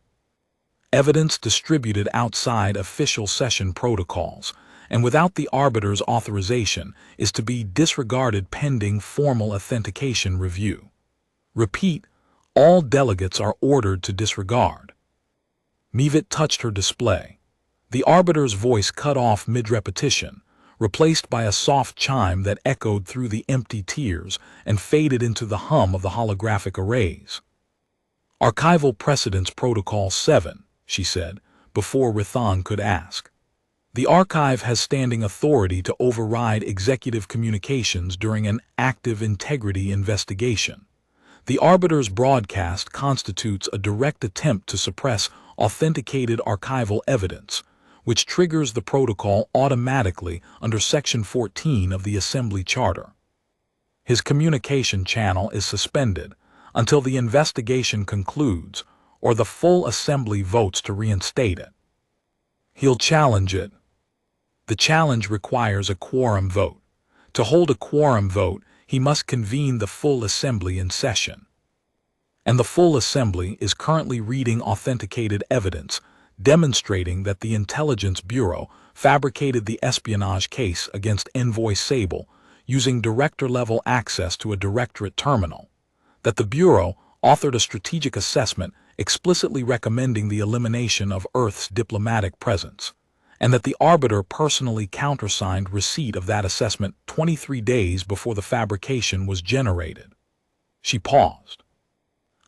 Evidence distributed outside official session protocols, and without the Arbiter's authorization, is to be disregarded pending formal authentication review. Repeat, all delegates are ordered to disregard. Mivit touched her display. The Arbiter's voice cut off mid-repetition, replaced by a soft chime that echoed through the empty tiers and faded into the hum of the holographic arrays. Archival Precedence Protocol 7, she said, before Rithan could ask. The archive has standing authority to override executive communications during an active integrity investigation. The Arbiter's broadcast constitutes a direct attempt to suppress authenticated archival evidence, which triggers the protocol automatically under Section 14 of the Assembly Charter. His communication channel is suspended until the investigation concludes or the full Assembly votes to reinstate it. He'll challenge it. The challenge requires a quorum vote. To hold a quorum vote, he must convene the full Assembly in session. And the full Assembly is currently reading authenticated evidence, demonstrating that the Intelligence Bureau fabricated the espionage case against Envoy Sable using director-level access to a directorate terminal, that the Bureau authored a strategic assessment explicitly recommending the elimination of Earth's diplomatic presence, and that the Arbiter personally countersigned receipt of that assessment 23 days before the fabrication was generated. She paused.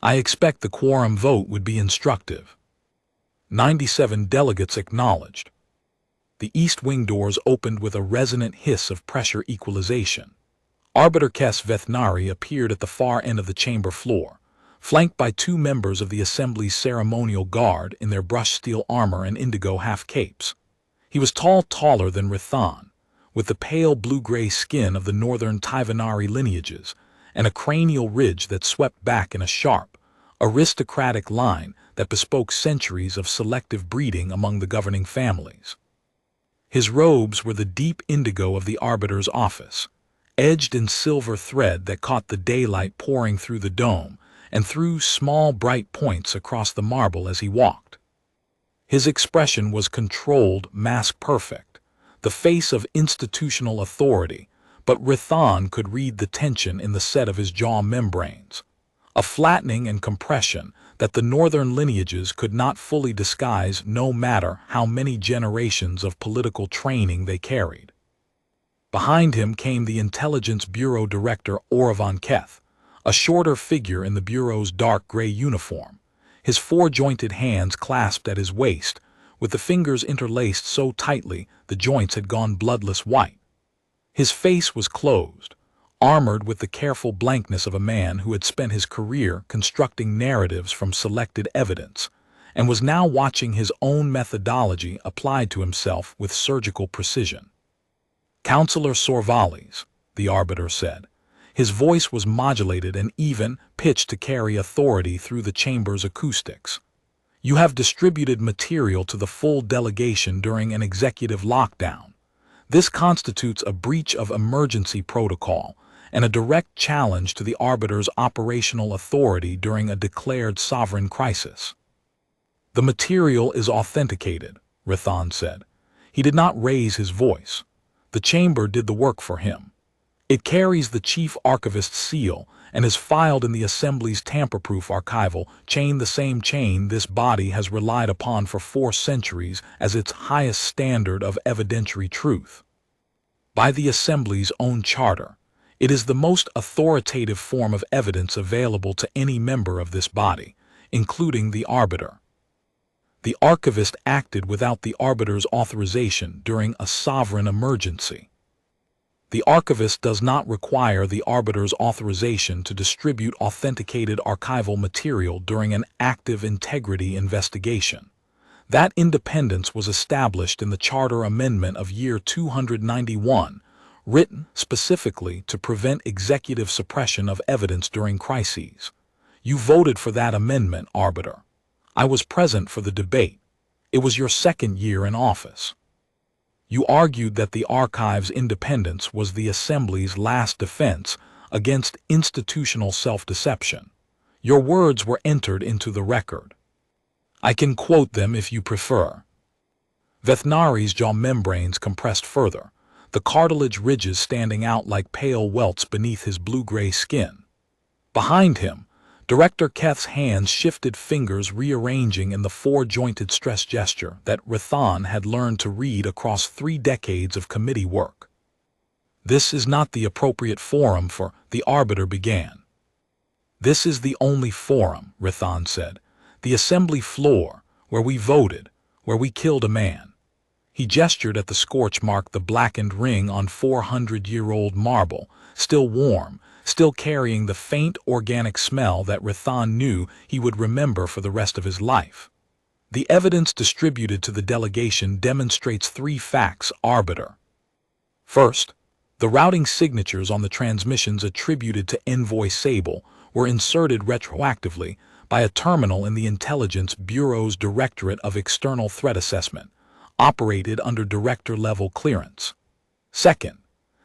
I expect the quorum vote would be instructive. 97 delegates acknowledged. The East Wing doors opened with a resonant hiss of pressure equalization. Arbiter Kes Vethnari appeared at the far end of the chamber floor, flanked by 2 members of the Assembly's ceremonial guard in their brushed steel armor and indigo half-capes. He was taller than Rithan, with the pale blue-gray skin of the northern Taivanari lineages, and a cranial ridge that swept back in a sharp, aristocratic line that bespoke centuries of selective breeding among the governing families. His robes were the deep indigo of the Arbiter's office, edged in silver thread that caught the daylight pouring through the dome and threw small bright points across the marble as he walked. His expression was controlled, mask-perfect, the face of institutional authority, but Rithan could read the tension in the set of his jaw membranes, a flattening and compression that the northern lineages could not fully disguise no matter how many generations of political training they carried. Behind him came the Intelligence Bureau Director Oravan Keth, a shorter figure in the Bureau's dark gray uniform, his 4-jointed hands clasped at his waist, with the fingers interlaced so tightly the joints had gone bloodless white. His face was closed, armored with the careful blankness of a man who had spent his career constructing narratives from selected evidence, and was now watching his own methodology applied to himself with surgical precision. Councilor Sorvalis, the Arbiter said. His voice was modulated and even pitched to carry authority through the chamber's acoustics. You have distributed material to the full delegation during an executive lockdown. This constitutes a breach of emergency protocol and a direct challenge to the Arbiter's operational authority during a declared sovereign crisis. The material is authenticated, Rithan said. He did not raise his voice. The chamber did the work for him. It carries the chief archivist's seal and is filed in the Assembly's tamper-proof archival chain, the same chain this body has relied upon for 4 centuries as its highest standard of evidentiary truth. By the Assembly's own charter, it is the most authoritative form of evidence available to any member of this body, including the Arbiter. The archivist acted without the Arbiter's authorization during a sovereign emergency. The archivist does not require the Arbiter's authorization to distribute authenticated archival material during an active integrity investigation. That independence was established in the Charter Amendment of year 291, written specifically to prevent executive suppression of evidence during crises. You voted for that amendment, Arbiter. I was present for the debate. It was your second year in office. You argued that the archive's independence was the Assembly's last defense against institutional self-deception. Your words were entered into the record. I can quote them if you prefer. Vethnari's jaw membranes compressed further, the cartilage ridges standing out like pale welts beneath his blue-gray skin. Behind him, Director Keth's hands shifted, fingers rearranging in the four-jointed stress gesture that Rathan had learned to read across 3 decades of committee work. This is not the appropriate forum for, the arbiter began. This is the only forum, Rathan said. The assembly floor, where we voted, where we killed a man. He gestured at the scorch mark, the blackened ring on 400-year-old marble, still warm, still carrying the faint organic smell that Rathan knew he would remember for the rest of his life. The evidence distributed to the delegation demonstrates 3 facts, Arbiter. First, the routing signatures on the transmissions attributed to Envoy Sable were inserted retroactively by a terminal in the Intelligence Bureau's Directorate of External Threat Assessment, operated under director-level clearance. Second,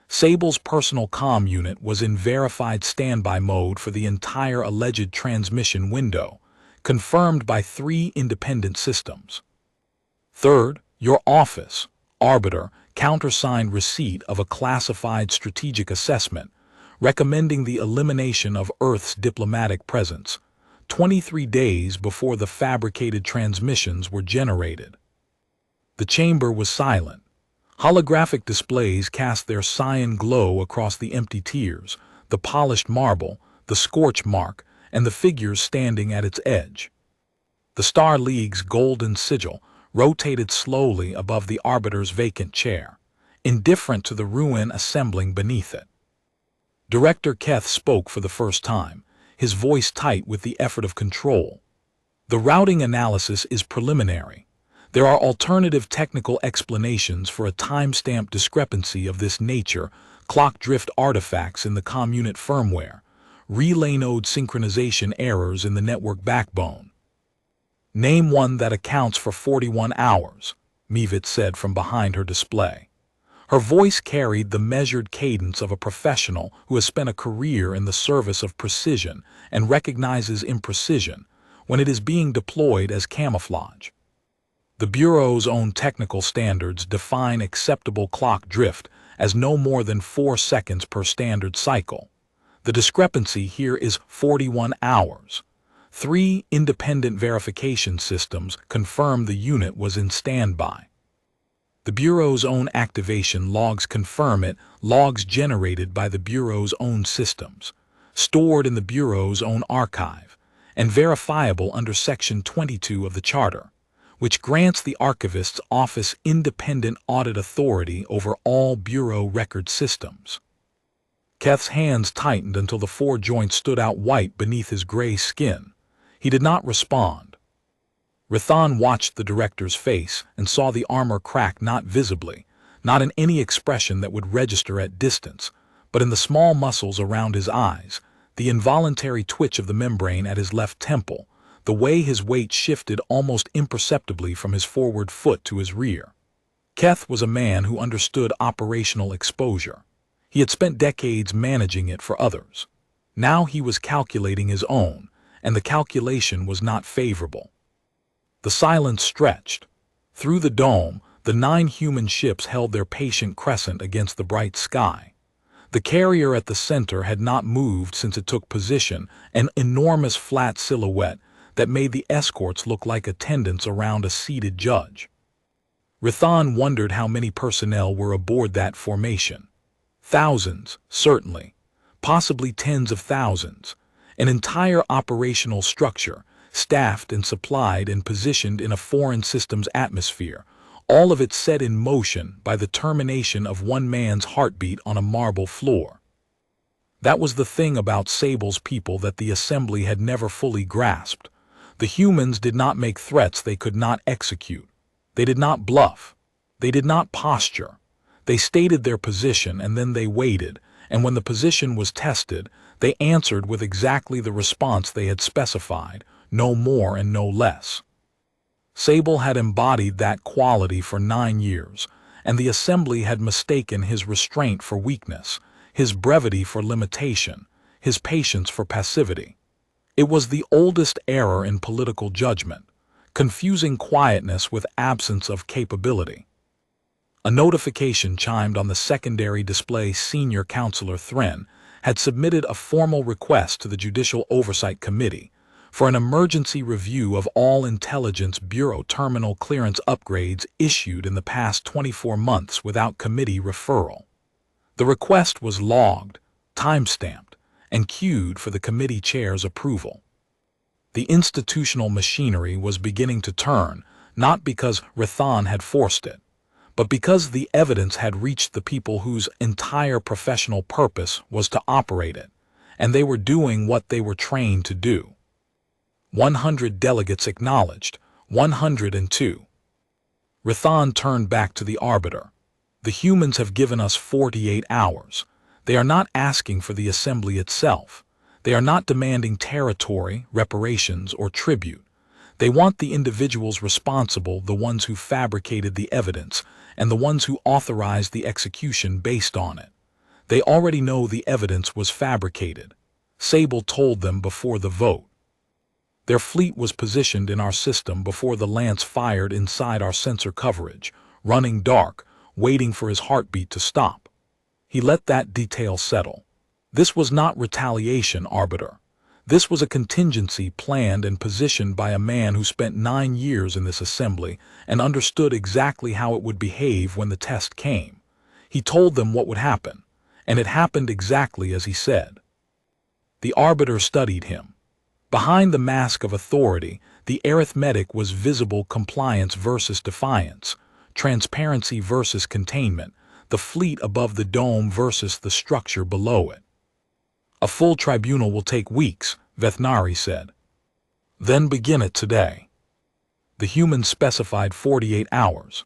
Sable's personal comm unit was in verified standby mode for the entire alleged transmission window, confirmed by 3 independent systems. Third, your office, Arbiter, countersigned receipt of a classified strategic assessment recommending the elimination of Earth's diplomatic presence, 23 days before the fabricated transmissions were generated. The chamber was silent. Holographic displays cast their cyan glow across the empty tiers, the polished marble, the scorch mark, and the figures standing at its edge. The Star League's golden sigil rotated slowly above the arbiter's vacant chair, indifferent to the ruin assembling beneath it. Director Keth spoke for the first time, his voice tight with the effort of control. The routing analysis is preliminary. There are alternative technical explanations for a timestamp discrepancy of this nature, clock drift artifacts in the comm unit firmware, relay node synchronization errors in the network backbone. Name one that accounts for 41 hours, Mevit said from behind her display. Her voice carried the measured cadence of a professional who has spent a career in the service of precision and recognizes imprecision when it is being deployed as camouflage. The Bureau's own technical standards define acceptable clock drift as no more than 4 seconds per standard cycle. The discrepancy here is 41 hours. 3 independent verification systems confirm the unit was in standby. The Bureau's own activation logs confirm it, logs generated by the Bureau's own systems, stored in the Bureau's own archive, and verifiable under Section 22 of the Charter, which grants the Archivist's Office independent audit authority over all Bureau record systems. Keth's hands tightened until the 4 joints stood out white beneath his gray skin. He did not respond. Rathan watched the director's face and saw the armor crack not visibly, not in any expression that would register at distance, but in the small muscles around his eyes, the involuntary twitch of the membrane at his left temple, the way his weight shifted almost imperceptibly from his forward foot to his rear. Keth was a man who understood operational exposure. He had spent decades managing it for others. Now he was calculating his own, and the calculation was not favorable. The silence stretched. Through the dome, the 9 human ships held their patient crescent against the bright sky. The carrier at the center had not moved since it took position, an enormous flat silhouette that made the escorts look like attendants around a seated judge. Rathan wondered how many personnel were aboard that formation. Thousands, certainly. Possibly tens of thousands. An entire operational structure, staffed and supplied and positioned in a foreign system's atmosphere, all of it set in motion by the termination of one man's heartbeat on a marble floor. That was the thing about Sable's people that the Assembly had never fully grasped. The humans did not make threats they could not execute. They did not bluff. They did not posture. They stated their position and then they waited, and when the position was tested, they answered with exactly the response they had specified, no more and no less. Sable had embodied that quality for 9 years, and the assembly had mistaken his restraint for weakness, his brevity for limitation, his patience for passivity. It was the oldest error in political judgment, confusing quietness with absence of capability. A notification chimed on the secondary display. Senior Councilor Thren had submitted a formal request to the Judicial Oversight Committee for an emergency review of all Intelligence Bureau terminal clearance upgrades issued in the past 24 months without committee referral. The request was logged, time-stamped, and queued for the committee chair's approval. The institutional machinery was beginning to turn, not because Rithan had forced it, but because the evidence had reached the people whose entire professional purpose was to operate it, and they were doing what they were trained to do. 100 delegates acknowledged, 102. Rithan turned back to the arbiter. The humans have given us 48 hours. They are not asking for the assembly itself. They are not demanding territory, reparations, or tribute. They want the individuals responsible, the ones who fabricated the evidence, and the ones who authorized the execution based on it. They already know the evidence was fabricated. Sable told them before the vote. Their fleet was positioned in our system before the lance fired inside our sensor coverage, running dark, waiting for his heartbeat to stop. He let that detail settle. This was not retaliation, arbiter. This was a contingency planned and positioned by a man who spent 9 years in this assembly and understood exactly how it would behave when the test came. He told them what would happen, and it happened exactly as he said. The arbiter studied him. Behind the mask of authority, the arithmetic was visible: compliance versus defiance, transparency versus containment, the fleet above the dome versus the structure below it. A full tribunal will take weeks, Vethnari said. Then begin it today. The humans specified 48 hours.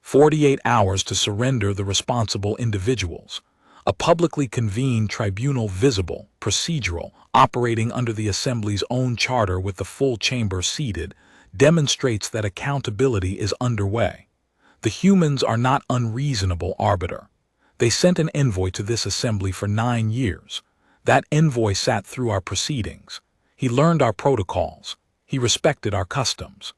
48 hours to surrender the responsible individuals. A publicly convened tribunal, visible, procedural, operating under the Assembly's own charter with the full chamber seated, demonstrates that accountability is underway. The humans are not unreasonable, arbiter. They sent an envoy to this assembly for 9 years. That envoy sat through our proceedings. He learned our protocols. He respected our customs.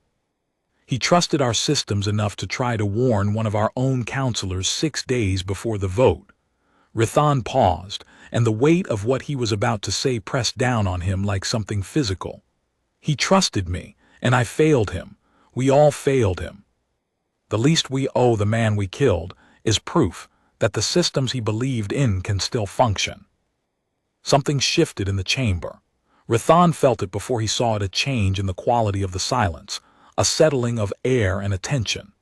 He trusted our systems enough to try to warn one of our own councilors 6 days before the vote. Rithan paused, and the weight of what he was about to say pressed down on him like something physical. He trusted me, and I failed him. We all failed him. The least we owe the man we killed is proof that the systems he believed in can still function. Something shifted in the chamber. Rithan felt it before he saw it: a change in the quality of the silence, a settling of air and attention.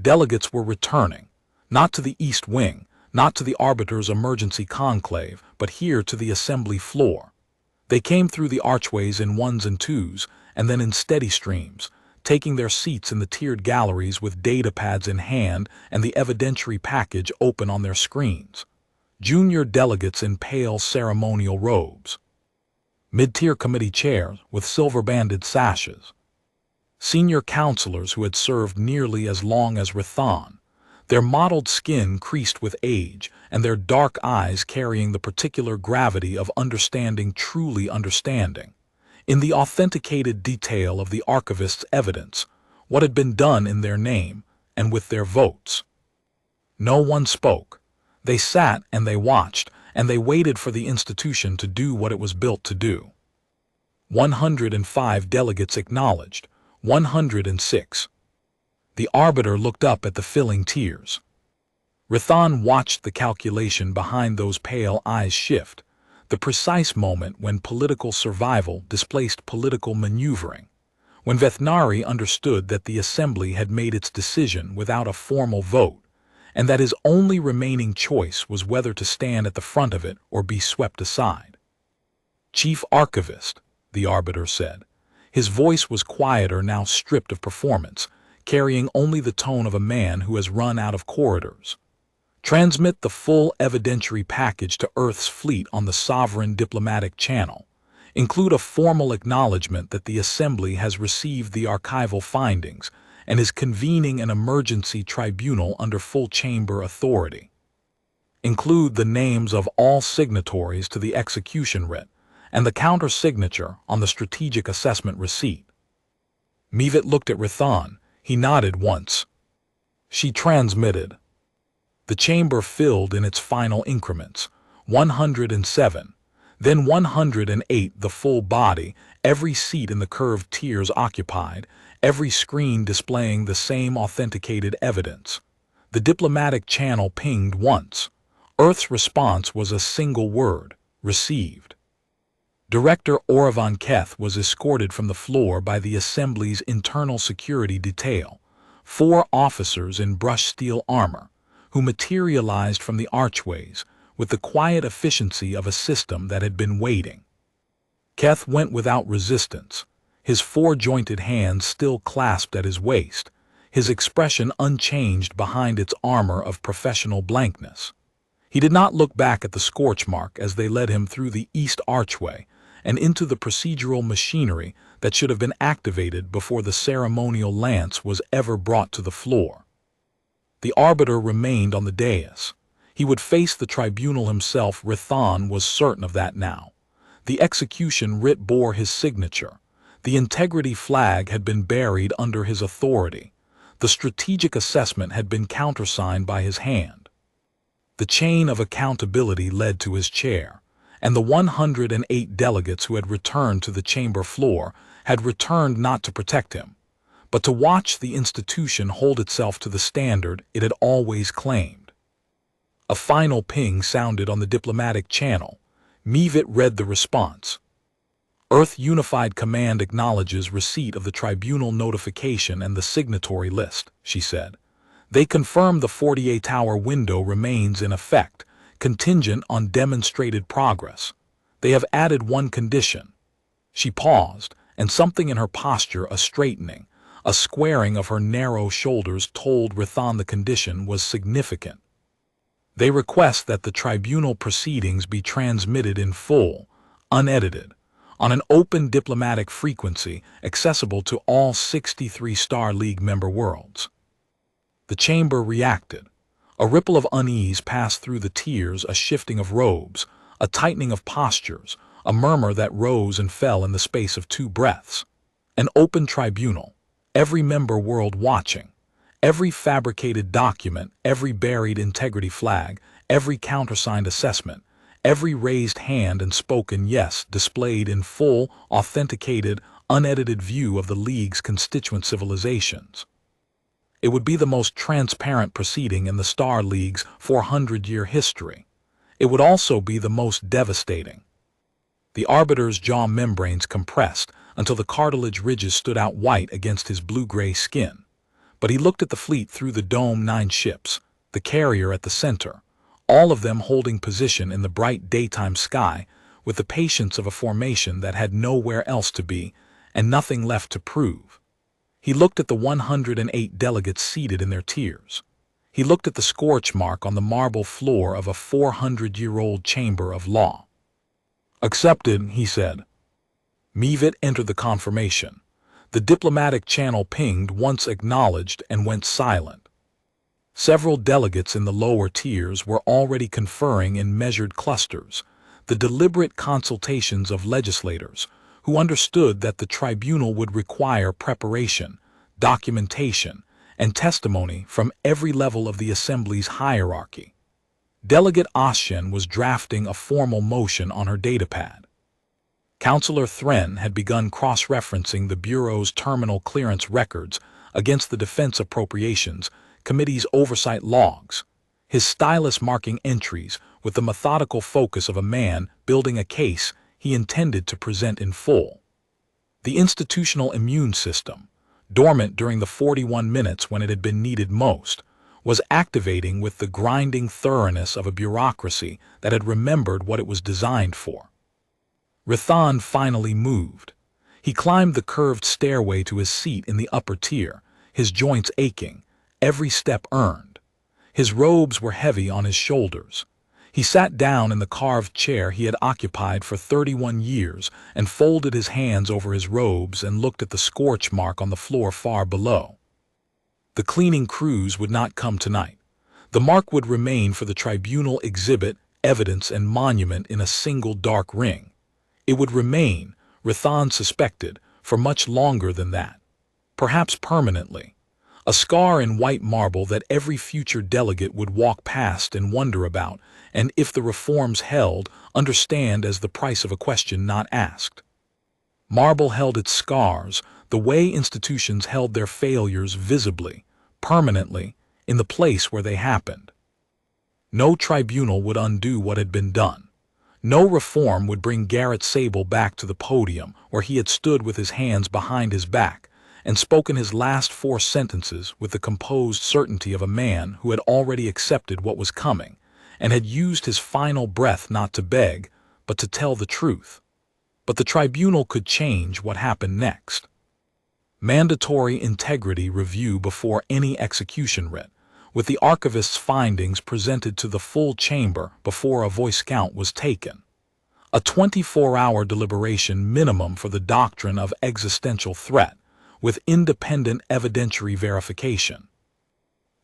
Delegates were returning, not to the East Wing, not to the arbiter's emergency conclave, but here to the assembly floor. They came through the archways in ones and twos, and then in steady streams, taking their seats in the tiered galleries with datapads in hand and the evidentiary package open on their screens. Junior delegates in pale ceremonial robes. Mid-tier committee chairs with silver-banded sashes. Senior councilors who had served nearly as long as Rithan, their mottled skin creased with age, and their dark eyes carrying the particular gravity of understanding, truly understanding. In the authenticated detail of the archivist's evidence, what had been done in their name and with their votes. No one spoke. They sat and they watched, and they waited for the institution to do what it was built to do. 105 delegates acknowledged, 106. The arbiter looked up at the filling tiers. Rithan watched the calculation behind those pale eyes shift, the precise moment when political survival displaced political maneuvering, when Vethnari understood that the assembly had made its decision without a formal vote, and that his only remaining choice was whether to stand at the front of it or be swept aside. "Chief Archivist," the arbiter said. His voice was quieter, now stripped of performance, carrying only the tone of a man who has run out of corridors. Transmit the full evidentiary package to Earth's fleet on the sovereign diplomatic channel. Include a formal acknowledgement that the Assembly has received the archival findings and is convening an emergency tribunal under full chamber authority. Include the names of all signatories to the execution writ and the counter-signature on the strategic assessment receipt. Mivit looked at Rathan. He nodded once. She transmitted. The chamber filled in its final increments, 107, then 108, the full body, every seat in the curved tiers occupied, every screen displaying the same authenticated evidence. The diplomatic channel pinged once. Earth's response was a single word: received. Director Oravan Keth was escorted from the floor by the Assembly's internal security detail, 4 officers in brushed steel armor, who materialized from the archways with the quiet efficiency of a system that had been waiting. Keth went without resistance, his 4-jointed hands still clasped at his waist, his expression unchanged behind its armor of professional blankness. He did not look back at the scorch mark as they led him through the east archway and into the procedural machinery that should have been activated before the ceremonial lance was ever brought to the floor. The arbiter remained on the dais. He would face the tribunal himself. Rathan was certain of that now. The execution writ bore his signature. The integrity flag had been buried under his authority. The strategic assessment had been countersigned by his hand. The chain of accountability led to his chair, and the 108 delegates who had returned to the chamber floor had returned not to protect him, but to watch the institution hold itself to the standard it had always claimed. A final ping sounded on the diplomatic channel. Mivit read the response. Earth Unified Command acknowledges receipt of the tribunal notification and the signatory list, she said. They confirm the 48-hour window remains in effect, contingent on demonstrated progress. They have added one condition. She paused, and something in her posture, a straightening, a squaring of her narrow shoulders, told Rathan the condition was significant. They request that the tribunal proceedings be transmitted in full, unedited, on an open diplomatic frequency accessible to all 63 Star League member worlds. The chamber reacted. A ripple of unease passed through the tiers, a shifting of robes, a tightening of postures, a murmur that rose and fell in the space of 2 breaths. An open tribunal, every member world watching, every fabricated document, every buried integrity flag, every countersigned assessment, every raised hand and spoken yes displayed in full, authenticated, unedited view of the League's constituent civilizations. It would be the most transparent proceeding in the Star League's 400-year history. It would also be the most devastating. The arbiter's jaw membranes compressed until the cartilage ridges stood out white against his blue-gray skin. But he looked at the fleet through the dome, 9 ships, the carrier at the center, all of them holding position in the bright daytime sky with the patience of a formation that had nowhere else to be and nothing left to prove. He looked at the 108 delegates seated in their tiers. He looked at the scorch mark on the marble floor of a 400-year-old chamber of law. Accepted, he said. Mivit entered the confirmation. The diplomatic channel pinged once, acknowledged, and went silent. Several delegates in the lower tiers were already conferring in measured clusters, the deliberate consultations of legislators who understood that the tribunal would require preparation, documentation, and testimony from every level of the Assembly's hierarchy. Delegate Ashen was drafting a formal motion on her datapad. Councilor Thren had begun cross-referencing the Bureau's terminal clearance records against the Defense Appropriations Committee's oversight logs, his stylus marking entries with the methodical focus of a man building a case he intended to present in full. The institutional immune system, dormant during the 41 minutes when it had been needed most, was activating with the grinding thoroughness of a bureaucracy that had remembered what it was designed for. Rathan finally moved. He climbed the curved stairway to his seat in the upper tier, his joints aching, every step earned. His robes were heavy on his shoulders. He sat down in the carved chair he had occupied for 31 years and folded his hands over his robes and looked at the scorch mark on the floor far below. The cleaning crews would not come tonight. The mark would remain for the tribunal exhibit, evidence, and monument in a single dark ring. It would remain, Rathan suspected, for much longer than that. Perhaps permanently. A scar in white marble that every future delegate would walk past and wonder about, and if the reforms held, understand as the price of a question not asked. Marble held its scars, the way institutions held their failures visibly, permanently, in the place where they happened. No tribunal would undo what had been done. No reform would bring Garrett Sable back to the podium where he had stood with his hands behind his back and spoken his last 4 sentences with the composed certainty of a man who had already accepted what was coming and had used his final breath not to beg, but to tell the truth. But the tribunal could change what happened next. Mandatory integrity review before any execution writ, with the archivist's findings presented to the full chamber before a voice count was taken. A 24-hour deliberation minimum for the doctrine of existential threat, with independent evidentiary verification.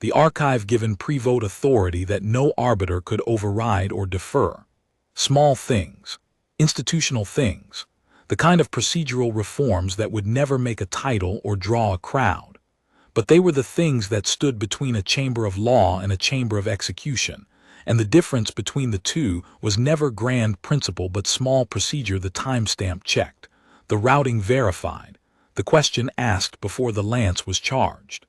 The archive given pre-vote authority that no arbiter could override or defer. Small things, institutional things, the kind of procedural reforms that would never make a title or draw a crowd. But they were the things that stood between a chamber of law and a chamber of execution, and the difference between the two was never grand principle but small procedure, the timestamp checked, the routing verified, the question asked before the lance was charged.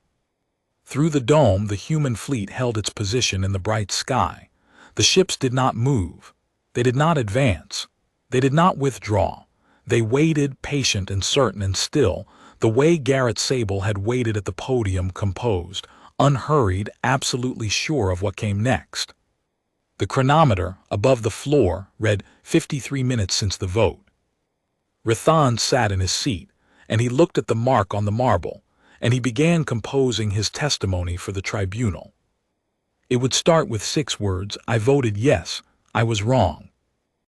Through the dome, the human fleet held its position in the bright sky. The ships did not move. They did not advance. They did not withdraw. They waited, patient and certain and still, the way Garrett Sable had waited at the podium, composed, unhurried, absolutely sure of what came next. The chronometer, above the floor, read 53 minutes since the vote. Rathan sat in his seat, and he looked at the mark on the marble, and he began composing his testimony for the tribunal. It would start with 6 words: I voted yes, I was wrong.